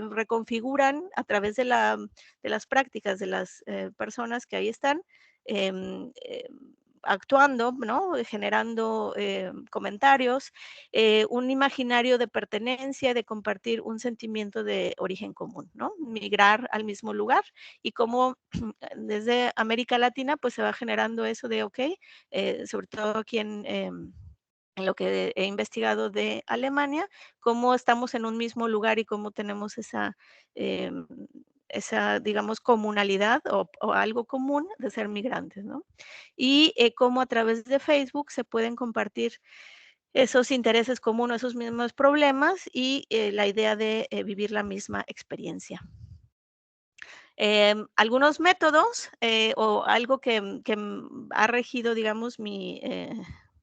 S5: reconfiguran a través de las prácticas de las personas que ahí están actuando, ¿no? Generando comentarios, un imaginario de pertenencia, de compartir un sentimiento de origen común, ¿no? Migrar al mismo lugar y cómo desde América Latina pues se va generando eso de, ok, sobre todo aquí en lo que he investigado de Alemania, cómo estamos en un mismo lugar y cómo tenemos esa, digamos, comunalidad o algo común de ser migrantes, ¿no? Y cómo a través de Facebook se pueden compartir esos intereses comunes, esos mismos problemas y la idea de vivir la misma experiencia. Algunos métodos o algo que ha regido, digamos,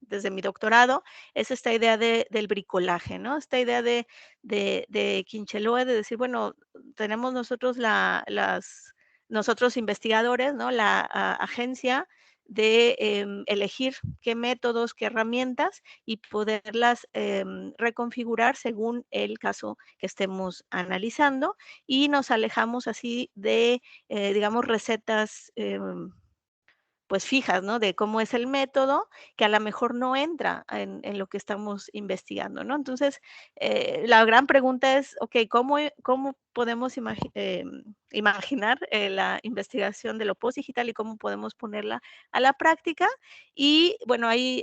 S5: desde mi doctorado, es esta idea del bricolaje, ¿no? Esta idea de Quincheloe, de decir, bueno, tenemos nosotros nosotros investigadores, ¿no? La agencia de elegir qué métodos, qué herramientas y poderlas reconfigurar según el caso que estemos analizando, y nos alejamos así de, digamos, recetas pues fijas, ¿no? De cómo es el método, que a lo mejor no entra en lo que estamos investigando, ¿no? Entonces, la gran pregunta es, ok, ¿cómo podemos imaginar la investigación de lo postdigital y cómo podemos ponerla a la práctica? Y bueno, hay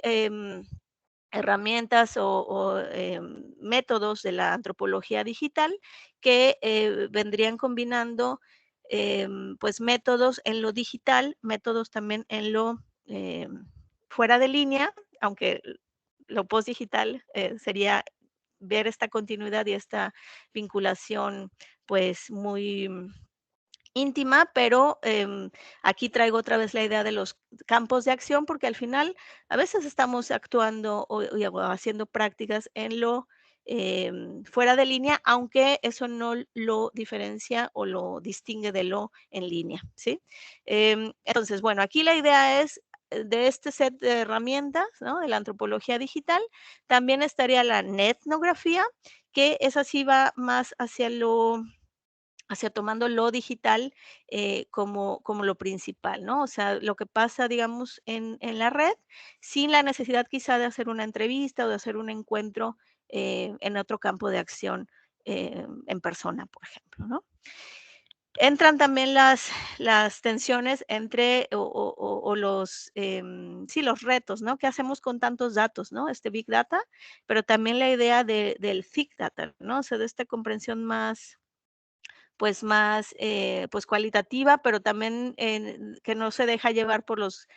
S5: herramientas o métodos de la antropología digital que vendrían combinando pues métodos en lo digital, métodos también en lo fuera de línea, aunque lo postdigital sería ver esta continuidad y esta vinculación pues muy íntima, pero aquí traigo otra vez la idea de los campos de acción, porque al final a veces estamos actuando o haciendo prácticas en lo fuera de línea, aunque eso no lo diferencia o lo distingue de lo en línea, ¿sí? Entonces, bueno, aquí la idea es de este set de herramientas, ¿no? De la antropología digital, también estaría la netnografía, que esa sí va más hacia tomando lo digital como lo principal, ¿no? O sea, lo que pasa, digamos, en la red, sin la necesidad quizá de hacer una entrevista o de hacer un encuentro en otro campo de acción en persona, por ejemplo, ¿no? Entran también las tensiones entre los, sí, los retos, ¿no? ¿Qué hacemos con tantos datos, no? Big data, pero también la idea del thick data, ¿no? O sea, de esta comprensión más, pues cualitativa, pero también que no se deja llevar por las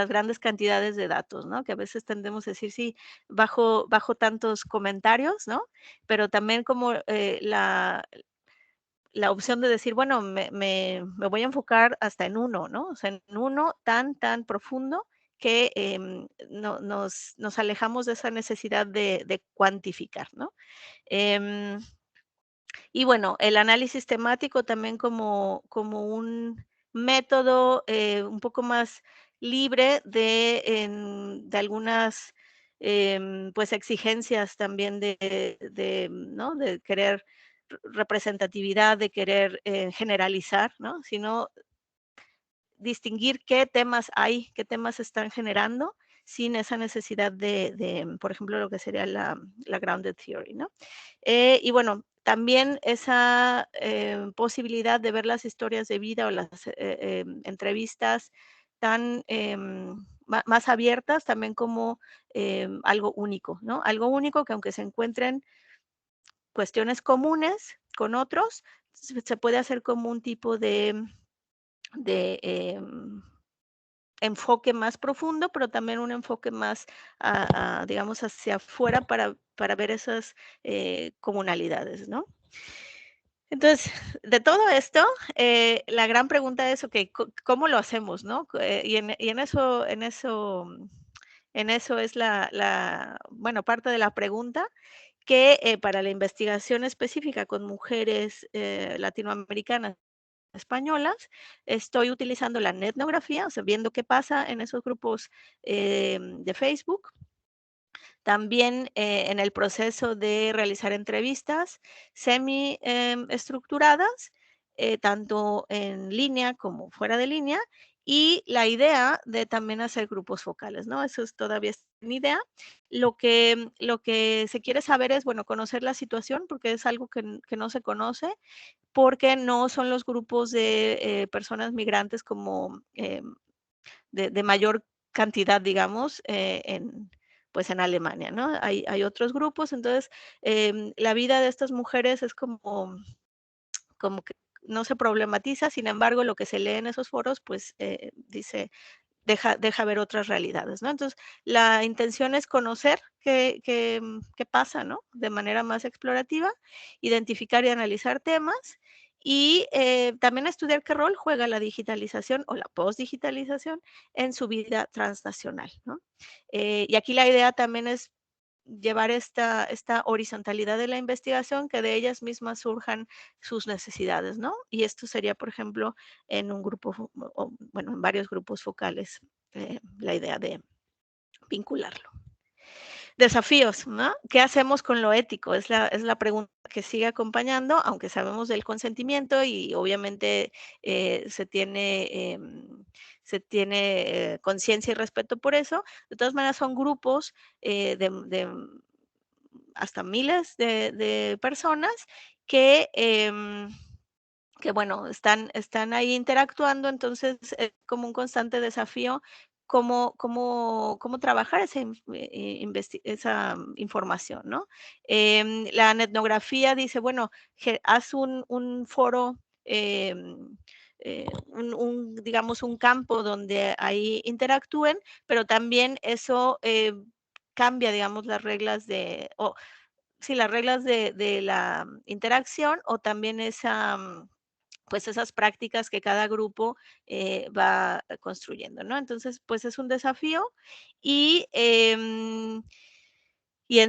S5: grandes cantidades de datos, ¿no? Que a veces tendemos a decir, sí, bajo tantos comentarios, ¿no? Pero también como la opción de decir, bueno, me voy a enfocar hasta en uno, ¿no? O sea, en uno tan profundo que nos alejamos de esa necesidad de cuantificar, ¿no? Y bueno, el análisis temático también como un método un poco más libre de algunas pues exigencias también ¿no? De querer representatividad, de querer generalizar, ¿no? Sino distinguir qué temas hay, qué temas están generando sin esa necesidad por ejemplo, lo que sería la grounded theory, ¿no? Y bueno, también esa posibilidad de ver las historias de vida o las entrevistas tan más abiertas también como algo único, ¿no? Algo único que aunque se encuentren cuestiones comunes con otros, se puede hacer como un tipo de enfoque más profundo, pero también un enfoque más, digamos, hacia afuera para ver esas comunalidades, ¿no? Entonces, de todo esto, la gran pregunta es, okey, ¿cómo lo hacemos, no? Y en eso es bueno, parte de la pregunta que, para la investigación específica con mujeres, latinoamericanas españolas, estoy utilizando la etnografía, o sea, viendo qué pasa en esos grupos de Facebook. También en el proceso de realizar entrevistas semi estructuradas, tanto en línea como fuera de línea, y la idea de también hacer grupos focales, ¿no? Eso es todavía es mi idea. Lo que se quiere saber es, bueno, conocer la situación, porque es algo que no se conoce, porque no son los grupos de personas migrantes como de mayor cantidad, digamos, pues en Alemania, ¿no? Hay otros grupos, entonces la vida de estas mujeres es como que no se problematiza, sin embargo, lo que se lee en esos foros, pues deja ver otras realidades, ¿no? Entonces, la intención es conocer qué pasa, ¿no? De manera más explorativa, identificar y analizar temas y también estudiar qué rol juega la digitalización o la postdigitalización en su vida transnacional, ¿no? Y aquí la idea también es llevar esta horizontalidad de la investigación, que de ellas mismas surjan sus necesidades, ¿no? Y esto sería, por ejemplo, en un grupo, bueno, en varios grupos focales, la idea de vincularlo. Desafíos, ¿no? ¿Qué hacemos con lo ético? Es la pregunta que sigue acompañando, aunque sabemos del consentimiento y obviamente se tiene conciencia y respeto por eso. De todas maneras, son grupos de hasta miles de personas que, bueno, están ahí interactuando, entonces es como un constante desafío cómo trabajar esa información, ¿no? La etnografía dice, bueno, haz un foro, digamos, un campo donde ahí interactúen, pero también eso cambia, digamos, las reglas sí, las reglas de la interacción o también pues esas prácticas que cada grupo va construyendo, ¿no? Entonces, pues es un desafío y, en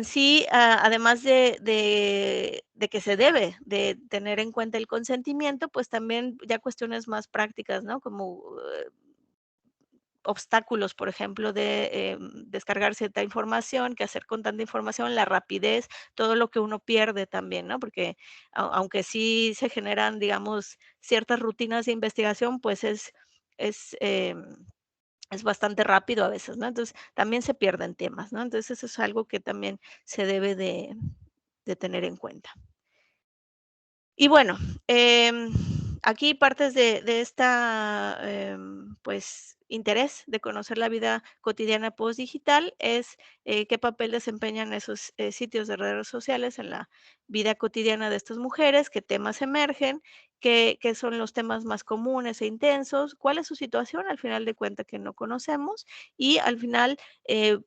S5: sí, además de que se debe de tener en cuenta el consentimiento, pues también ya cuestiones más prácticas, ¿no? Como obstáculos, por ejemplo, de descargar cierta información, qué hacer con tanta información, la rapidez, todo lo que uno pierde también, ¿no? Porque aunque sí se generan, digamos, ciertas rutinas de investigación, pues es bastante rápido a veces, ¿no? Entonces, también se pierden temas, ¿no? Entonces, eso es algo que también se debe de tener en cuenta. Y bueno, aquí partes de esta, pues, interés de conocer la vida cotidiana postdigital es qué papel desempeñan esos sitios de redes sociales en la vida cotidiana de estas mujeres, qué temas emergen, qué son los temas más comunes e intensos, cuál es su situación al final de cuentas que no conocemos y al final,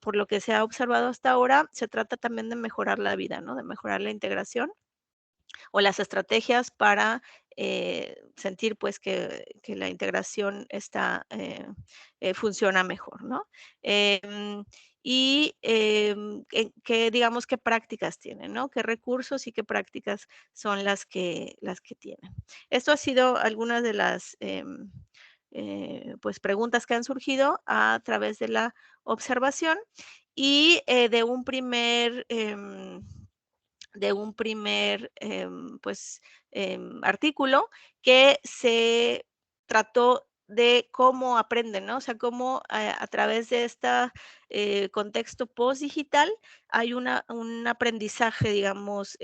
S5: por lo que se ha observado hasta ahora, se trata también de mejorar la vida, ¿no? De mejorar la integración o las estrategias para sentir pues que la integración está, funciona mejor, ¿no? Que digamos qué prácticas tienen, ¿no? Qué recursos y qué prácticas son las que tienen. Esto ha sido algunas de las pues preguntas que han surgido a través de la observación y de un primer pues, artículo que se trató de cómo aprenden, ¿no? O sea, cómo a través de este contexto postdigital hay un aprendizaje, digamos,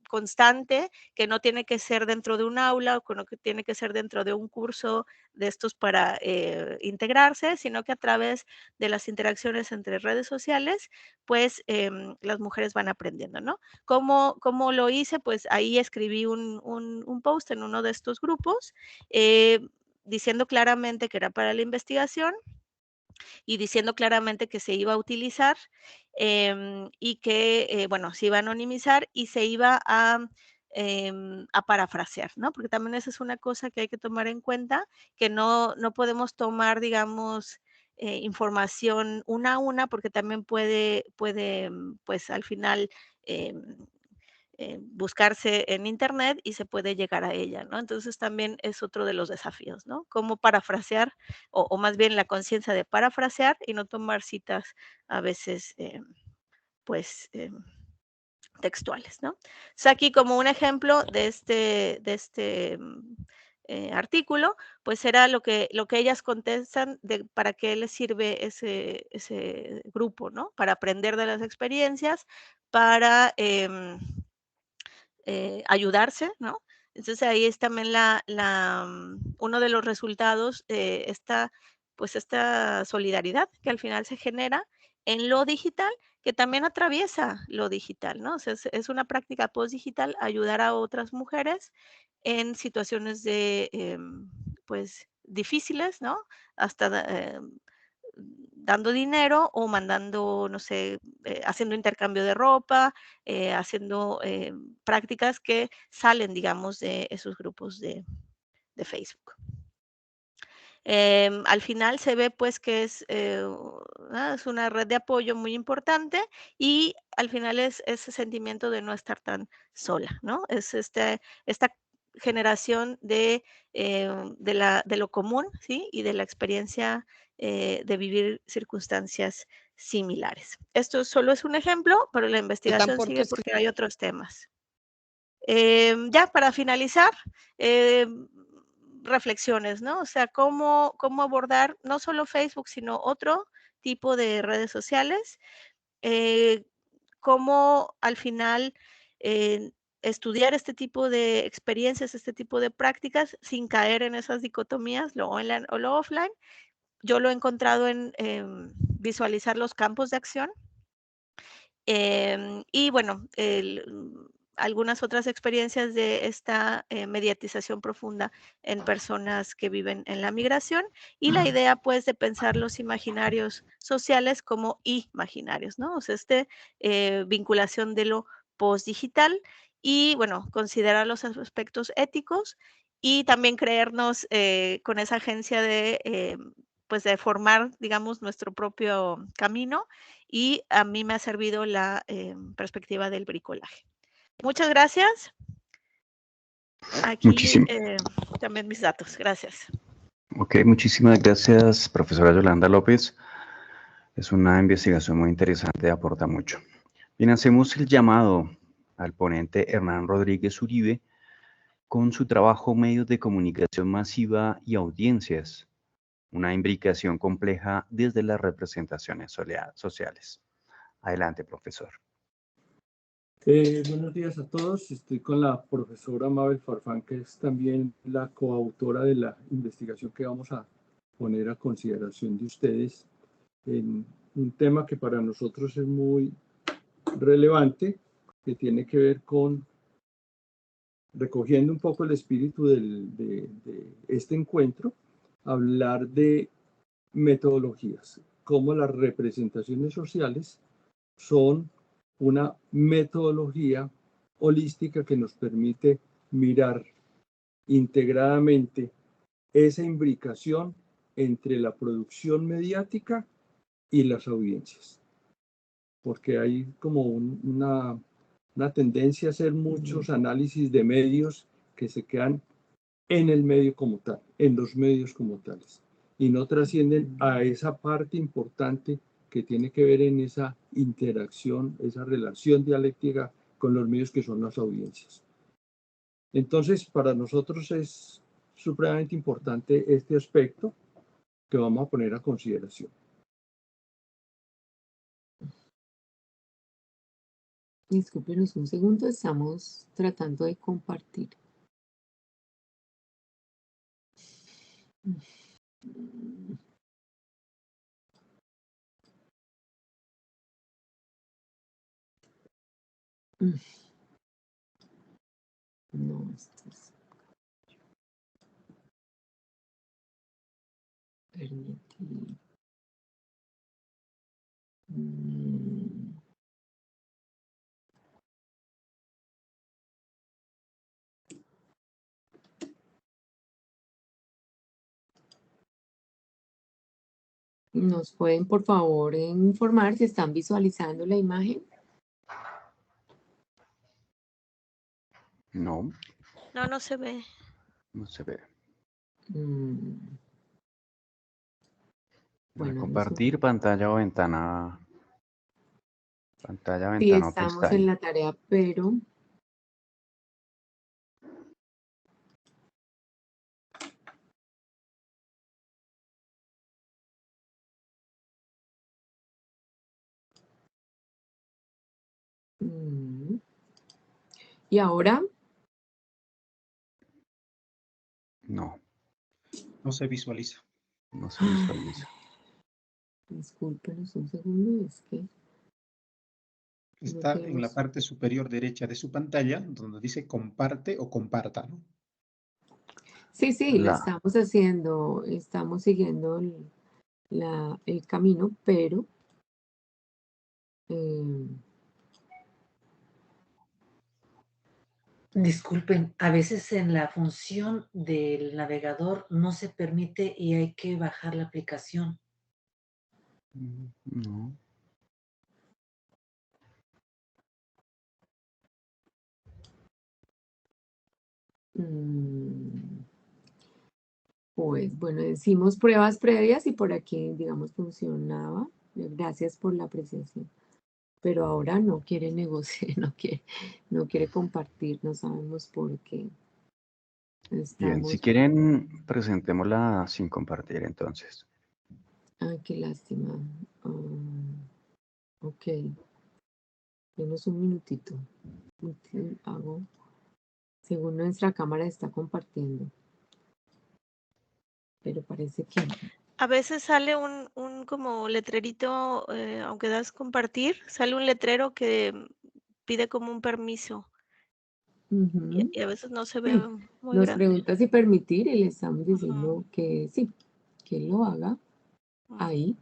S5: constante, que no tiene que ser dentro de un aula o que tiene que ser dentro de un curso de estos para integrarse, sino que a través de las interacciones entre redes sociales, pues las mujeres van aprendiendo, ¿no? ¿Cómo lo hice? Pues ahí escribí un post en uno de estos grupos diciendo claramente que era para la investigación y diciendo claramente que se iba a utilizar y que, bueno, se iba a anonimizar y se iba a parafrasear, ¿no? Porque también esa es una cosa que hay que tomar en cuenta, que no podemos tomar, digamos, información una a una, porque también puede pues al final buscarse en internet y se puede llegar a ella, ¿no? Entonces también es otro de los desafíos, ¿no? Cómo parafrasear o más bien la conciencia de parafrasear y no tomar citas a veces, pues, textuales, ¿no? O sea, aquí como un ejemplo de este artículo, pues era lo que ellas contestan de para qué les sirve ese grupo, ¿no? Para aprender de las experiencias, para ayudarse, ¿no? Entonces ahí es también uno de los resultados, pues esta solidaridad que al final se genera en lo digital, que también atraviesa lo digital, ¿no? O sea, es una práctica postdigital ayudar a otras mujeres en situaciones de, pues, difíciles, ¿no? Hasta dando dinero o mandando, no sé, haciendo intercambio de ropa, haciendo prácticas que salen, digamos, de esos grupos de Facebook. Al final se ve pues que es una red de apoyo muy importante y al final es ese sentimiento de no estar tan sola, ¿no? Es esta generación de lo común, ¿sí? Y de la experiencia de vivir circunstancias similares. Esto solo es un ejemplo, pero la investigación sigue porque hay otros temas. Ya para finalizar, reflexiones, ¿no? O sea, cómo abordar no solo Facebook, sino otro tipo de redes sociales, cómo al final estudiar este tipo de experiencias, este tipo de prácticas, sin caer en esas dicotomías, lo online o lo offline. Yo lo he encontrado en visualizar los campos de acción. Y bueno, algunas otras experiencias de esta mediatización profunda en personas que viven en la migración y la idea pues de pensar los imaginarios sociales como imaginarios, ¿no? O sea, vinculación de lo postdigital y bueno, considerar los aspectos éticos y también creernos con esa agencia de pues de formar, digamos, nuestro propio camino y a mí me ha servido la perspectiva del bricolaje. Muchas gracias. Aquí también mis datos. Gracias.
S3: Ok, muchísimas gracias, profesora Yolanda López. Es una investigación muy interesante y aporta mucho. Bien, hacemos el llamado al ponente Hernán Rodríguez Uribe con su trabajo Medios de Comunicación Masiva y Audiencias, una imbricación compleja desde las representaciones sociales. Adelante, profesor.
S6: Buenos días a todos. Estoy con la profesora Mabel Farfán, que es también la coautora de la investigación que vamos a poner a consideración de ustedes en un tema que para nosotros es muy relevante, que tiene que ver con, recogiendo un poco el espíritu de este encuentro, hablar de metodologías, cómo las representaciones sociales son una metodología holística que nos permite mirar integradamente esa imbricación entre la producción mediática y las audiencias. Porque hay como una tendencia a hacer muchos análisis de medios que se quedan en el medio como tal, en los medios como tales, y no trascienden a esa parte importante que tiene que ver en esa interacción, esa relación dialéctica con los medios que son las audiencias. Entonces, para nosotros es supremamente importante este aspecto que vamos a poner a consideración.
S4: Discúlpenos un segundo, estamos tratando de compartir. No, esto es... Permitir. ¿Nos pueden, por favor, informar si están visualizando la imagen?
S3: No,
S5: No, no se ve.
S3: no se ve.
S4: Bueno,
S3: Compartir pantalla o ventana. Pantalla,
S4: sí,
S3: ventana o
S4: estamos
S3: pestaña.
S4: en la tarea, pero... ¿Y ahora?
S3: No,
S2: No se visualiza.
S3: no se visualiza.
S4: Discúlpenos un segundo, es que...
S2: Está en la
S4: queremos-
S2: parte superior derecha de su pantalla, donde dice comparte o comparta, ¿no?
S4: Sí, sí, lo
S3: La,
S4: estamos haciendo, estamos siguiendo el camino, pero...
S7: Disculpen, a veces en la función del navegador no se permite y hay que bajar la aplicación.
S3: no.
S4: Pues bueno, decimos pruebas previas y por aquí, digamos, funcionaba. Gracias por la apreciación. Pero ahora no quiere negociar, no quiere compartir, no sabemos por qué.
S3: Bien, si
S4: Estamos...
S3: quieren, presentémosla sin compartir entonces.
S4: Ay, qué lástima. Ok. Denos un minutito. Según nuestra cámara está compartiendo. Pero parece que...
S5: A veces sale un como letrerito, aunque das compartir, sale un letrero que pide como un permiso. Y a veces no se ve
S4: Sí,
S5: muy
S4: nos
S5: grande.
S4: pregunta si permitir y le estamos diciendo
S5: Ujú.
S4: que sí, que lo haga. Ahí.
S5: Ahí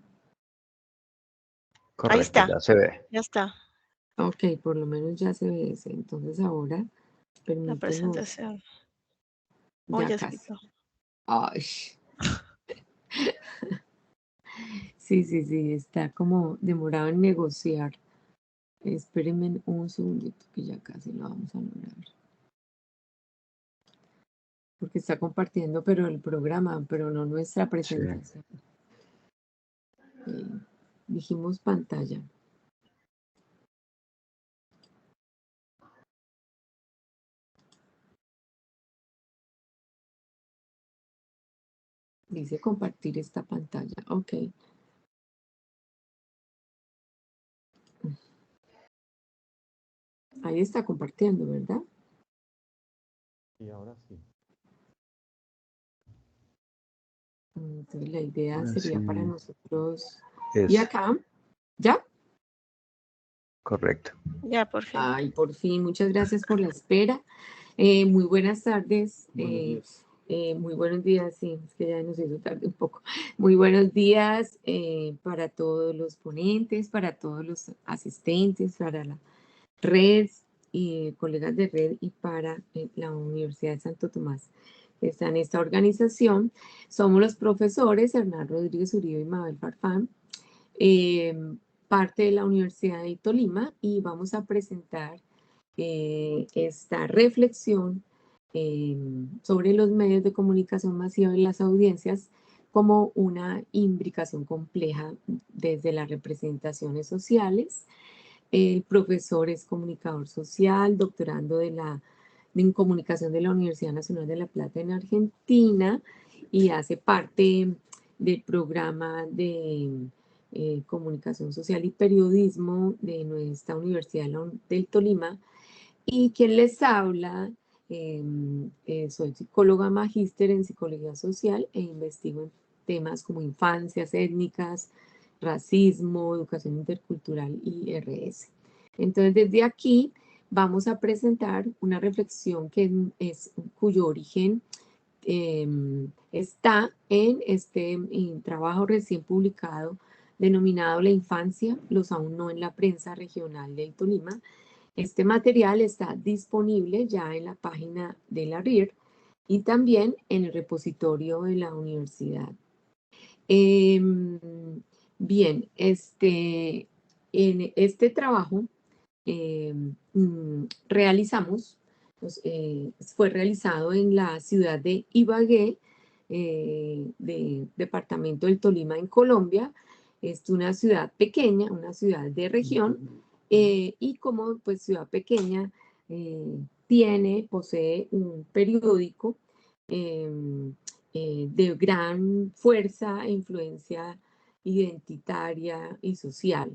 S3: Correcto,
S5: está,
S3: ya se ve.
S5: ya está
S4: Ok, por lo menos ya se ve ese. Entonces ahora
S5: la
S4: permítenos,
S5: presentación. Oh,
S4: ya
S5: ya se
S4: casi.
S5: quitó.
S4: Ay. Sí, está como demorado en negociar. Espérenme un segundito que ya casi lo vamos a lograr. porque está compartiendo, pero el programa, pero no nuestra presentación. Dijimos pantalla. Dice compartir esta pantalla. Ok. Ahí está compartiendo, ¿verdad?
S1: Y ahora sí.
S4: Entonces la idea
S3: Ahora
S4: sería
S3: sí.
S4: para nosotros.
S3: Es
S4: ¿Y acá? ¿Ya?
S3: correcto.
S5: Ya, por fin.
S4: Ay, por fin. Muchas gracias por la espera. Muy buenas tardes.
S6: Buenos días.
S4: Muy buenos días, sí, es que ya nos hizo tarde un poco. Muy buenos días para todos los ponentes, para todos los asistentes, para la red y colegas de red y para la Universidad de Santo Tomás. Está en esta organización. Somos los profesores Hernán Rodríguez Uribe y Mabel Farfán, parte de la Universidad de Tolima, y vamos a presentar esta reflexión sobre los medios de comunicación masiva y las audiencias como una imbricación compleja desde las representaciones sociales. El profesor es comunicador social, doctorando en comunicación de la Universidad Nacional de La Plata en Argentina, y hace parte del programa de comunicación social y periodismo de nuestra Universidad del Tolima. Y quien les habla, soy psicóloga magíster en psicología social e investigo en temas como infancias étnicas, racismo, educación intercultural y RS. Entonces, desde aquí vamos a presentar una reflexión cuyo origen está en este trabajo recién publicado denominado La infancia, los aún no en la prensa regional del Tolima. Este material está disponible ya en la página de la RIR y también en el repositorio de la universidad. Bien, en este trabajo fue realizado en la ciudad de Ibagué, departamento del Tolima en Colombia. Es una ciudad pequeña, una ciudad de región, y como pues ciudad pequeña posee un periódico de gran fuerza e influencia identitaria y social.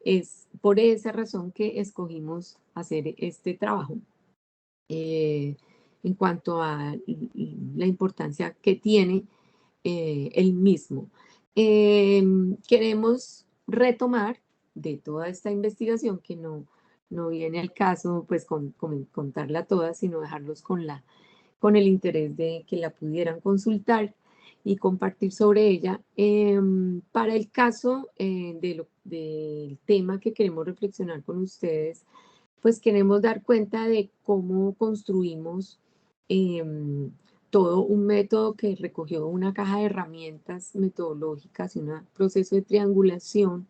S4: Es por esa razón que escogimos hacer este trabajo en cuanto a la importancia que tiene el mismo. Queremos retomar de toda esta investigación, que no viene al caso pues contarla toda, sino dejarlos con el interés de que la pudieran consultar y compartir sobre ella. Para el caso del tema que queremos reflexionar con ustedes, pues queremos dar cuenta de cómo construimos todo un método que recogió una caja de herramientas metodológicas y un proceso de triangulación,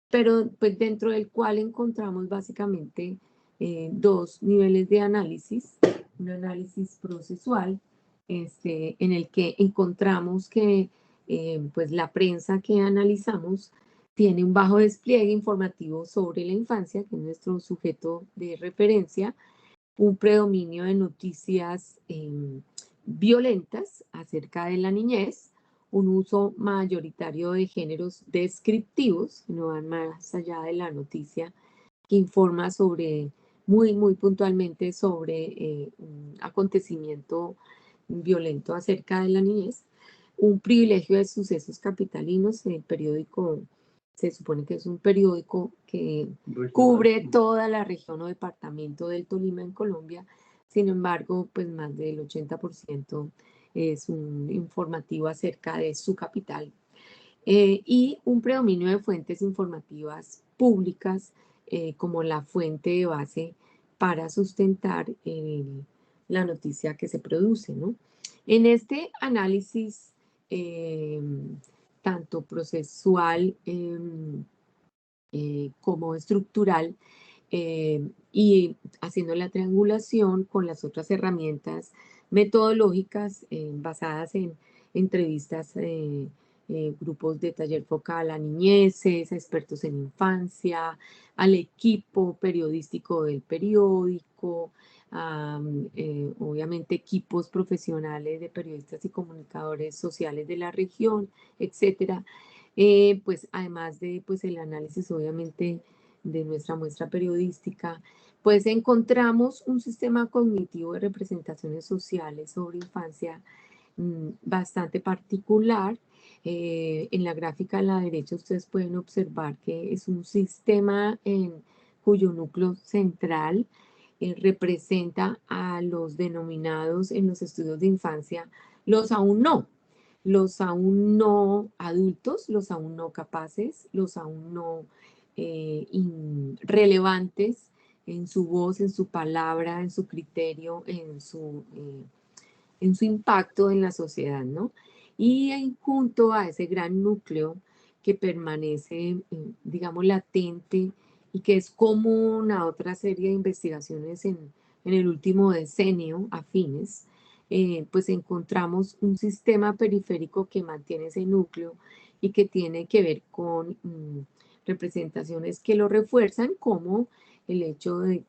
S4: pero pues dentro del cual encontramos básicamente dos niveles de análisis. Un análisis procesual, en el que encontramos que pues la prensa que analizamos tiene un bajo despliegue informativo sobre la infancia, que es nuestro sujeto de referencia, un predominio de noticias violentas acerca de la niñez, un uso mayoritario de géneros descriptivos, que no van más allá de la noticia, que informa muy puntualmente sobre un acontecimiento violento acerca de la niñez, un privilegio de sucesos capitalinos. El periódico se supone que es un periódico que cubre toda la región o departamento del Tolima en Colombia. Sin embargo, pues más del 80% es un informativo acerca de su capital. Y un predominio de fuentes informativas públicas como la fuente de base para sustentar la noticia que se produce, ¿no? En este análisis tanto procesual como estructural, y haciendo la triangulación con las otras herramientas metodológicas basadas en entrevistas, grupos de taller focal a niñeces, a expertos en infancia, al equipo periodístico del periódico, obviamente equipos profesionales de periodistas y comunicadores sociales de la región, etcétera. Pues además de pues, el análisis obviamente de nuestra muestra periodística, pues encontramos un sistema cognitivo de representaciones sociales sobre infancia bastante particular. En la gráfica a la derecha ustedes pueden observar que es un sistema cuyo núcleo central representa a los denominados en los estudios de infancia los aún no adultos, los aún no capaces, los aún no relevantes en su voz, en su palabra, en su criterio, en su impacto en la sociedad, ¿no? Y junto a ese gran núcleo que permanece, digamos, latente y que es común a otra serie de investigaciones en el último decenio afines, pues encontramos un sistema periférico que mantiene ese núcleo y que tiene que ver con representaciones que lo refuerzan, como el hecho de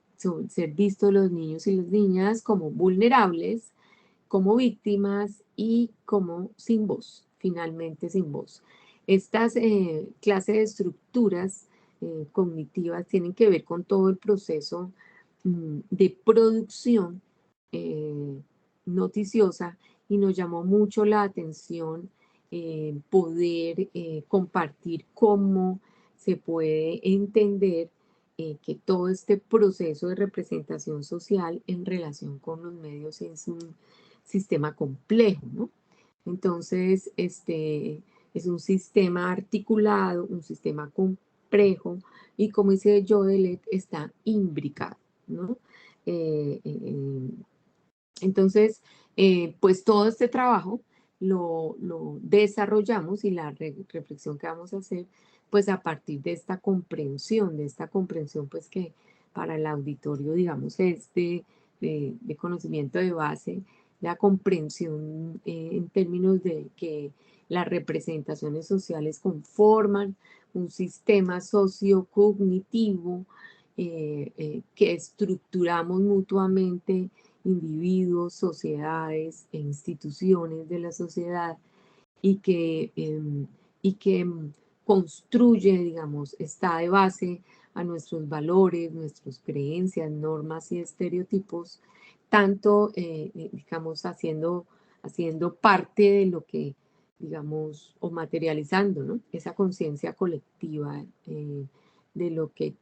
S4: ser vistos los niños y las niñas como vulnerables, como víctimas y como sin voz, finalmente sin voz. Estas clases de estructuras cognitivas tienen que ver con todo el proceso de producción noticiosa, y nos llamó mucho la atención poder compartir cómo se puede entender que todo este proceso de representación social en relación con los medios es un sistema complejo, ¿no? Entonces, es un sistema articulado, un sistema complejo, y como dice Jodelet, está imbricado, ¿no? Entonces, pues todo este trabajo lo desarrollamos, y la reflexión que vamos a hacer, pues a partir de esta comprensión pues que para el auditorio, digamos, es de conocimiento de base, la comprensión en términos de que las representaciones sociales conforman un sistema sociocognitivo que estructuramos mutuamente individuos, sociedades e instituciones de la sociedad, y que construye, digamos, está de base a nuestros valores, nuestras creencias, normas y estereotipos, tanto, digamos, haciendo parte de lo que, digamos, o materializando, ¿no? Esa conciencia colectiva de lo que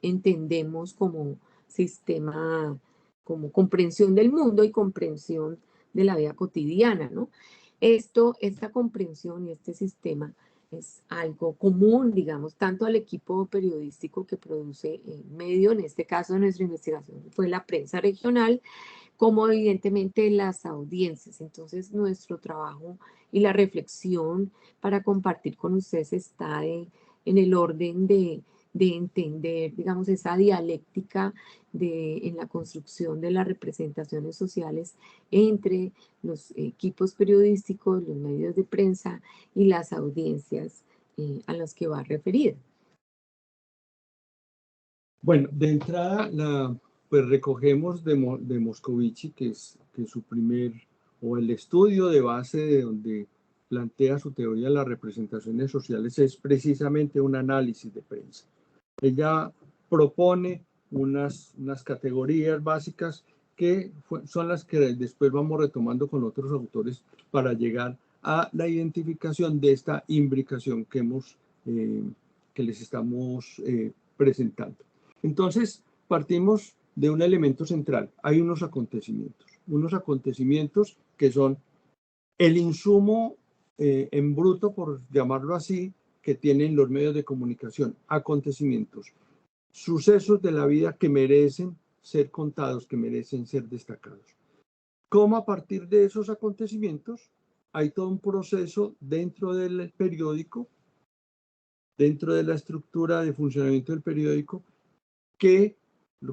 S4: entendemos como sistema, como comprensión del mundo y comprensión de la vida cotidiana, ¿no? Esta comprensión y este sistema es algo común, digamos, tanto al equipo periodístico que produce el medio, en este caso de nuestra investigación fue la prensa regional, como evidentemente las audiencias. Entonces, nuestro trabajo y la reflexión para compartir con ustedes está en el orden de entender, digamos, esa dialéctica en la construcción de las representaciones sociales entre los equipos periodísticos, los medios de prensa y las audiencias a las que va referida.
S6: Bueno, de entrada, pues recogemos de Moscovici, que es su primer, o el estudio de base de donde plantea su teoría de las representaciones sociales, es precisamente un análisis de prensa. Ella propone unas categorías básicas que son las que después vamos retomando con otros autores para llegar a la identificación de esta imbricación que les estamos presentando. Entonces, partimos de un elemento central. Hay unos acontecimientos que son el insumo en bruto, por llamarlo así, que tienen los medios de comunicación, acontecimientos, sucesos de la vida que merecen ser contados, que merecen ser destacados. ¿Cómo a partir de esos acontecimientos hay todo un proceso dentro del periódico, dentro de la estructura de funcionamiento del periódico, que,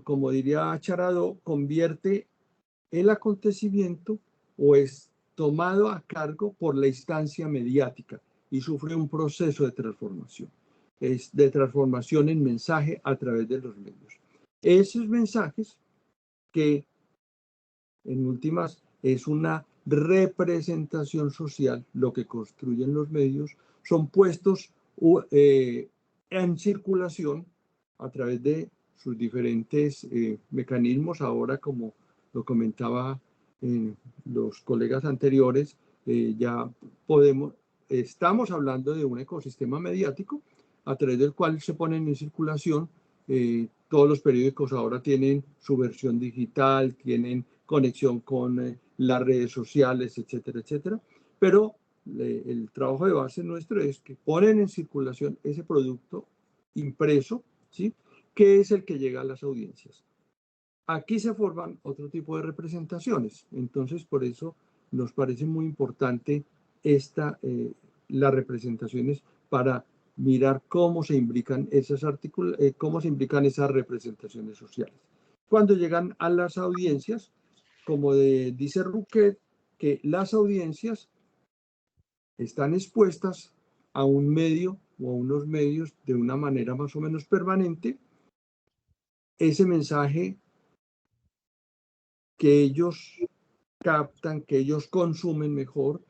S6: como diría Charado, convierte el acontecimiento o es tomado a cargo por la instancia mediática y sufre un proceso de transformación. Es de transformación en mensaje a través de los medios. Esos mensajes que en últimas es una representación social, lo que construyen los medios, son puestos en circulación a través de sus diferentes mecanismos. Ahora, como lo comentaba los colegas anteriores, ya estamos hablando de un ecosistema mediático a través del cual se ponen en circulación. Todos los periódicos ahora tienen su versión digital, tienen conexión con las redes sociales, etcétera, etcétera. Pero el trabajo de base nuestro es que ponen en circulación ese producto impreso, ¿sí?, que es el que llega a las audiencias. Aquí se forman otro tipo de representaciones. Entonces, por eso nos parece muy importante las representaciones para mirar cómo se imbrican esas representaciones sociales. Cuando llegan a las audiencias, como dice Rouquet, que las audiencias están expuestas a un medio o a unos medios de una manera más o menos permanente. Ese mensaje que ellos captan, que ellos consumen mejor,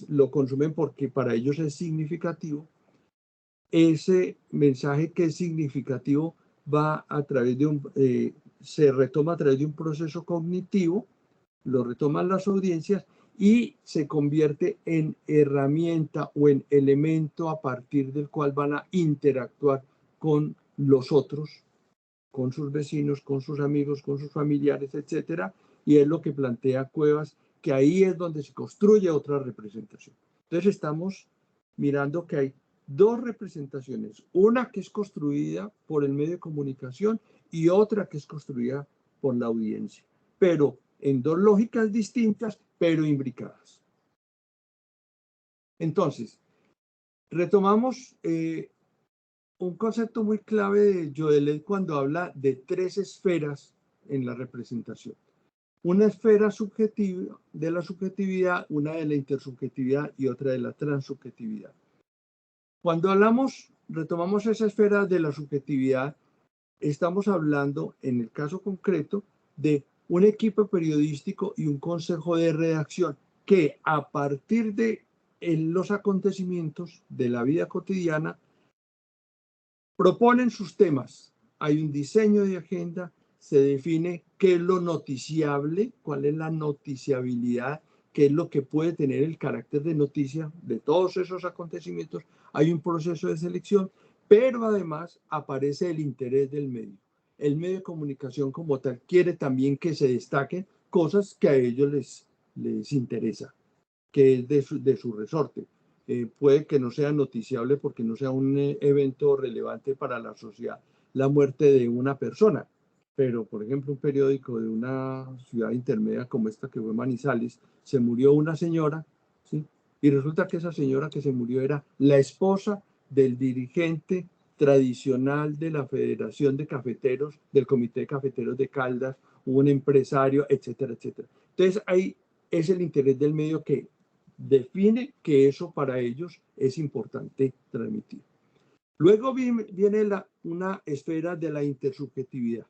S6: lo consumen porque para ellos es significativo. Ese mensaje que es significativo va a través de se retoma a través de un proceso cognitivo, lo retoman las audiencias y se convierte en herramienta o en elemento a partir del cual van a interactuar con los otros, con sus vecinos, con sus amigos, con sus familiares, etcétera. Y es lo que plantea Cuevas, que ahí es donde se construye otra representación. Entonces estamos mirando que hay dos representaciones, una que es construida por el medio de comunicación y otra que es construida por la audiencia, pero en dos lógicas distintas, pero imbricadas. Entonces, retomamos un concepto muy clave de Jodelet cuando habla de tres esferas en la representación. Una esfera subjetiva, de la subjetividad, una de la intersubjetividad y otra de la transsubjetividad. Cuando retomamos esa esfera de la subjetividad, estamos hablando, en el caso concreto, de un equipo periodístico y un consejo de redacción que a partir de los acontecimientos de la vida cotidiana proponen sus temas. Hay un diseño de agenda, se define qué es lo noticiable, cuál es la noticiabilidad, qué es lo que puede tener el carácter de noticia de todos esos acontecimientos. Hay un proceso de selección, pero además aparece el interés del medio. El medio de comunicación como tal quiere también que se destaquen cosas que a ellos les interesa, que es de su resorte. Puede que no sea noticiable porque no sea un evento relevante para la sociedad, la muerte de una persona. Pero, por ejemplo, un periódico de una ciudad intermedia como esta que fue Manizales, se murió una señora, ¿sí? Y resulta que esa señora que se murió era la esposa del dirigente tradicional de la Federación de Cafeteros, del Comité de Cafeteros de Caldas, un empresario, etcétera, etcétera. Entonces, ahí es el interés del medio que define que eso para ellos es importante transmitir. Luego viene una esfera de la intersubjetividad.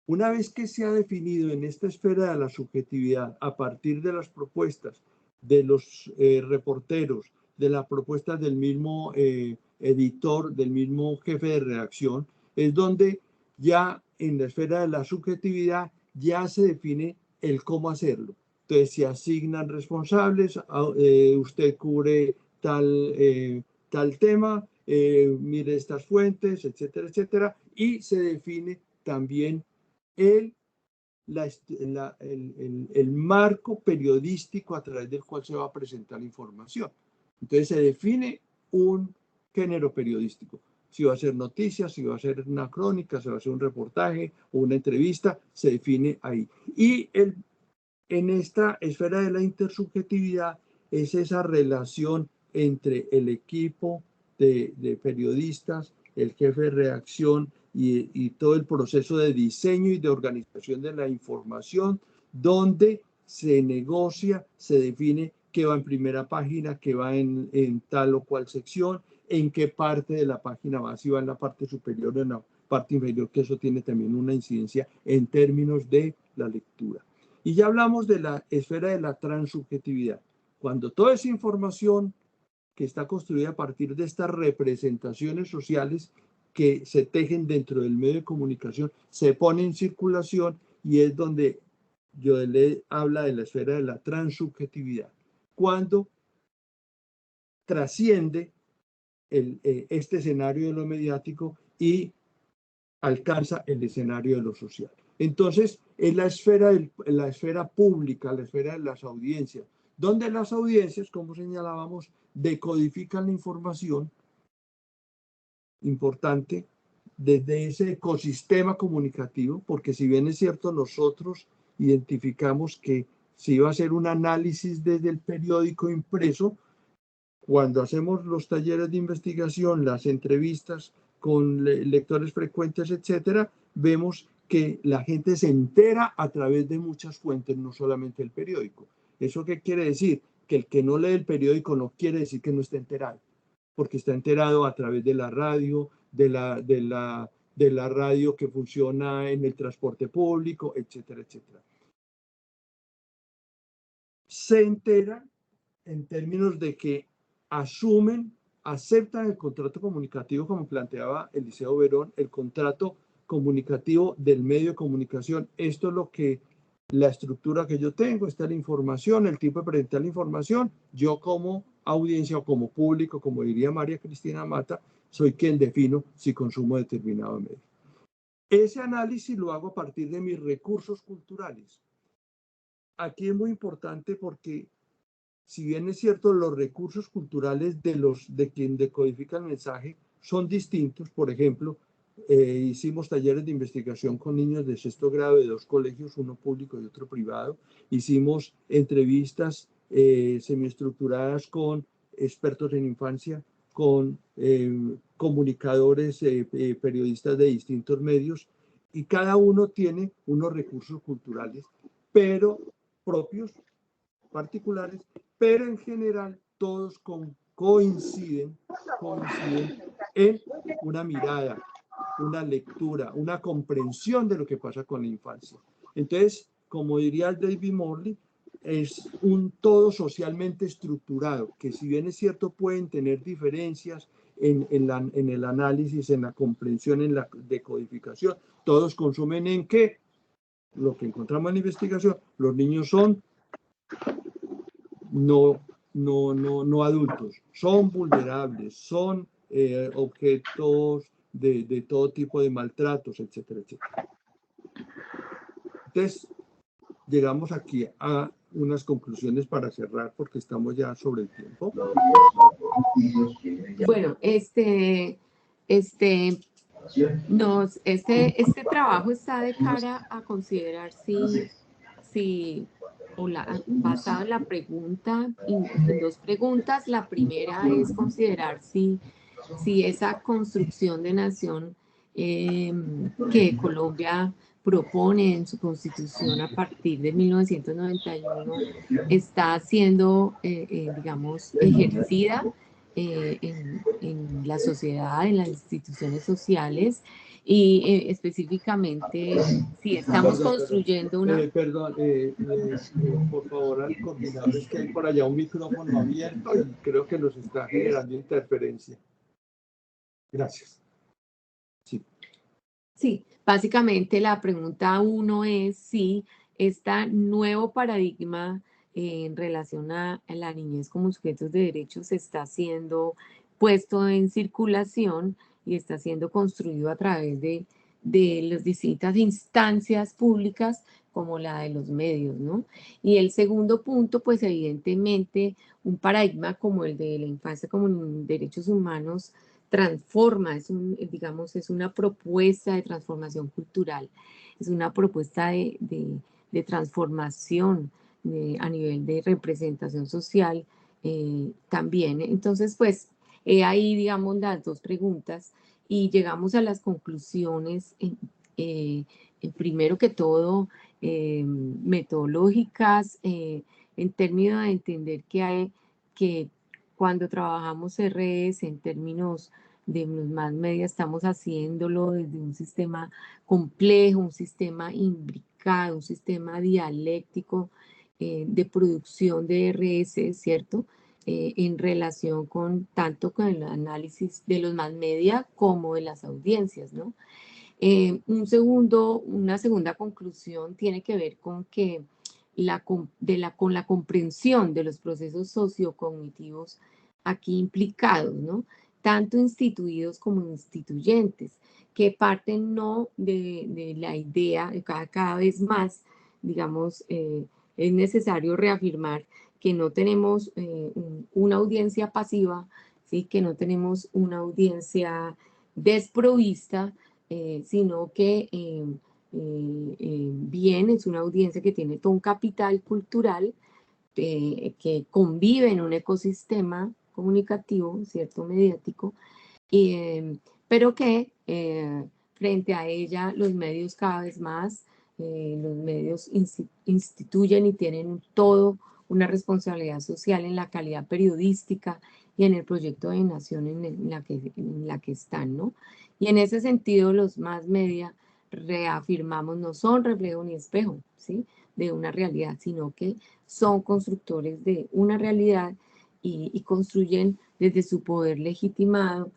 S6: Una vez que se ha definido en esta esfera de la subjetividad, a partir de las propuestas de los reporteros, de las propuestas del mismo editor, del mismo jefe de redacción, es donde ya en la esfera de la subjetividad ya se define el cómo hacerlo. Entonces se asignan responsables, usted cubre tal tema, mire estas fuentes, etcétera, etcétera, y se define también el marco periodístico a través del cual se va a presentar la información. Entonces se define un género periodístico. Si va a ser noticias, si va a ser una crónica, si va a ser un reportaje o una entrevista, se define ahí. Y en esta esfera de la intersubjetividad es esa relación entre el equipo de periodistas, el jefe de redacción y todo el proceso de diseño y de organización de la información, donde se negocia, se define qué va en primera página, qué va en tal o cual sección, en qué parte de la página va, si va en la parte superior o en la parte inferior, que eso tiene también una incidencia en términos de la lectura. Y ya hablamos de la esfera de la transubjetividad. Cuando toda esa información que está construida a partir de estas representaciones sociales que se tejen dentro del medio de comunicación, se pone en circulación, y es donde Gödel habla de la esfera de la transubjetividad, cuando trasciende este escenario de lo mediático y alcanza el escenario de lo social. Entonces, es la esfera pública, la esfera de las audiencias, donde las audiencias, como señalábamos, decodifican la información importante desde ese ecosistema comunicativo, porque si bien es cierto, nosotros identificamos que si iba a hacer un análisis desde el periódico impreso, cuando hacemos los talleres de investigación, las entrevistas con lectores frecuentes, etcétera, vemos que la gente se entera a través de muchas fuentes, no solamente el periódico. ¿Eso qué quiere decir? Que el que no lee el periódico no quiere decir que no esté enterado, porque está enterado a través de la radio, de la radio que funciona en el transporte público, etcétera, etcétera. Se entera en términos de que aceptan el contrato comunicativo, como planteaba Eliseo Verón, el contrato comunicativo del medio de comunicación. Esto es lo que, la estructura que yo tengo, esta es la información, el tipo de presentar la información. Yo como audiencia o como público, como diría María Cristina Mata, soy quien defino si consumo determinado medio. Ese análisis lo hago a partir de mis recursos culturales. Aquí es muy importante porque, si bien es cierto, los recursos culturales de quien decodifica el mensaje son distintos. Por ejemplo, hicimos talleres de investigación con niños de 6º grado de 2 colegios, uno público y otro privado. Hicimos entrevistas semiestructuradas con expertos en infancia, con comunicadores, periodistas de distintos medios, y cada uno tiene unos recursos culturales, pero propios, particulares, pero en general todos coinciden en una mirada, una lectura, una comprensión de lo que pasa con la infancia. Entonces, como diría David Morley, es un todo socialmente estructurado, que si bien es cierto pueden tener diferencias en el análisis, en la comprensión, en la decodificación, todos consumen en qué, lo que encontramos en la investigación, los niños son no adultos, son vulnerables, son objetos de todo tipo de maltratos, etcétera, etcétera. Entonces, llegamos aquí a unas conclusiones para cerrar, porque estamos ya sobre el tiempo.
S4: Bueno, este trabajo está de cara a considerar basado en la pregunta, en 2 preguntas. La primera es considerar si esa construcción de nación que Colombia propone en su constitución a partir de 1991 está siendo, digamos, ejercida en la sociedad, en las instituciones sociales, y específicamente si estamos construyendo una...
S6: por favor, al coordinador, es que hay por allá un micrófono abierto y creo que nos está generando interferencia. Gracias.
S4: Sí, básicamente la pregunta 1 es si este nuevo paradigma en relación a la niñez como sujetos de derechos está siendo puesto en circulación y está siendo construido a través de las distintas instancias públicas como la de los medios, ¿no? Y el segundo punto, pues evidentemente un paradigma como el de la infancia como derechos humanos transforma, es una propuesta de transformación cultural, es una propuesta de transformación a nivel de representación social también. Entonces, pues, ahí, digamos, las 2 preguntas y llegamos a las conclusiones. Primero que todo, metodológicas, en términos de entender que cuando trabajamos RS en términos de los más media, estamos haciéndolo desde un sistema complejo, un sistema imbricado, un sistema dialéctico de producción de RS, ¿cierto? En relación tanto con el análisis de los más media como de las audiencias, ¿no? Una segunda conclusión tiene que ver con que con la comprensión de los procesos sociocognitivos aquí implicados, ¿no? Tanto instituidos como instituyentes, que parten no de la idea de cada vez más, digamos, es necesario reafirmar que no tenemos una audiencia pasiva, ¿sí? Que no tenemos una audiencia desprovista, sino que bien es una audiencia que tiene todo un capital cultural, que convive en un ecosistema comunicativo, ¿cierto? Mediático, pero que frente a ella los medios cada vez más, los medios instituyen y tienen todo una responsabilidad social en la calidad periodística y en el proyecto de nación en la que están, ¿no? Y en ese sentido los más media, reafirmamos, no son reflejo ni espejo, ¿sí? De una realidad, sino que son constructores de una realidad y construyen desde su poder legitimado,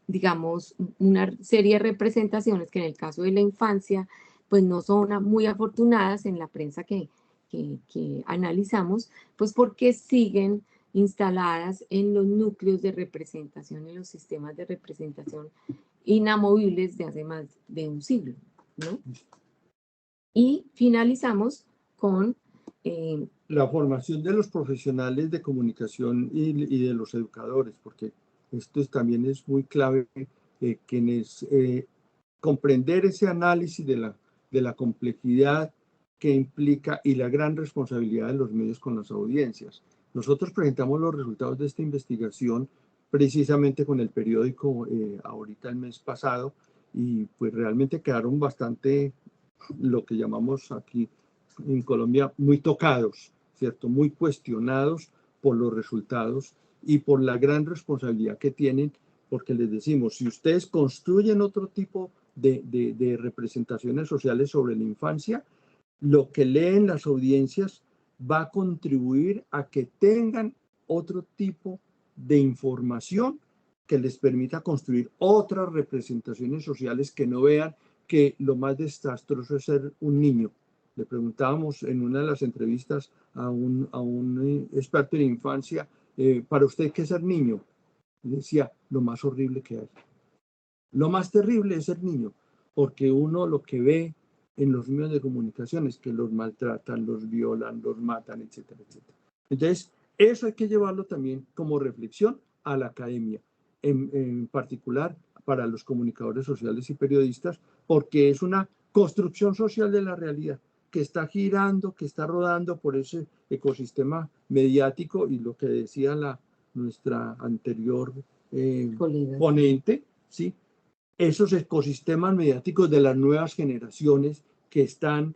S4: digamos, una serie de representaciones que en el caso de la infancia, pues no son muy afortunadas en la prensa que analizamos, pues porque siguen instaladas en los núcleos de representación, en los sistemas de representación inamovibles de hace más de un siglo, ¿no? Y finalizamos con
S6: la formación de los profesionales de comunicación y de los educadores, porque esto también es muy clave, comprender ese análisis de la complejidad que implica y la gran responsabilidad de los medios con las audiencias. Nosotros presentamos los resultados de esta investigación precisamente con el periódico ahorita el mes pasado, y pues realmente quedaron bastante, lo que llamamos aquí en Colombia, muy tocados, ¿cierto? Muy cuestionados por los resultados y por la gran responsabilidad que tienen, porque les decimos, si ustedes construyen otro tipo de representaciones sociales sobre la infancia, lo que leen las audiencias va a contribuir a que tengan otro tipo de información que les permita construir otras representaciones sociales, que no vean que lo más desastroso es ser un niño. Le preguntábamos en una de las entrevistas a un experto en infancia, ¿para usted qué es ser niño? Y decía, lo más horrible que hay. Lo más terrible es ser niño, porque uno lo que ve en los medios de comunicación es que los maltratan, los violan, los matan, etcétera, etcétera. Entonces, eso hay que llevarlo también como reflexión a la academia, en particular para los comunicadores sociales y periodistas, porque es una construcción social de la realidad que está girando, que está rodando por ese ecosistema mediático, y lo que decía nuestra anterior ponente, ¿sí? Esos ecosistemas mediáticos de las nuevas generaciones que están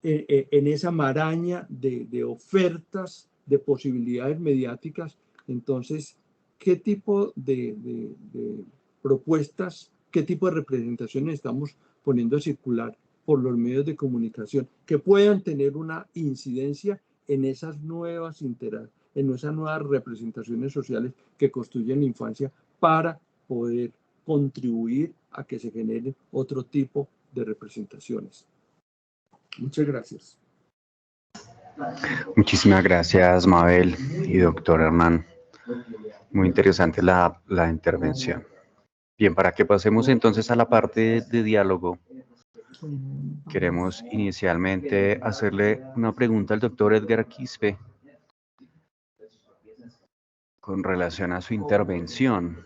S6: en esa maraña de ofertas, de posibilidades mediáticas. Entonces, ¿qué tipo de propuestas, qué tipo de representaciones estamos poniendo a circular por los medios de comunicación que puedan tener una incidencia en esas nuevas representaciones sociales que construyen la infancia, para poder contribuir a que se genere otro tipo de representaciones? Muchas gracias.
S3: Muchísimas gracias, Mabel y doctor Hernán. Muy interesante la intervención. Bien, para que pasemos entonces a la parte de diálogo, queremos inicialmente hacerle una pregunta al doctor Edgar Quispe con relación a su intervención.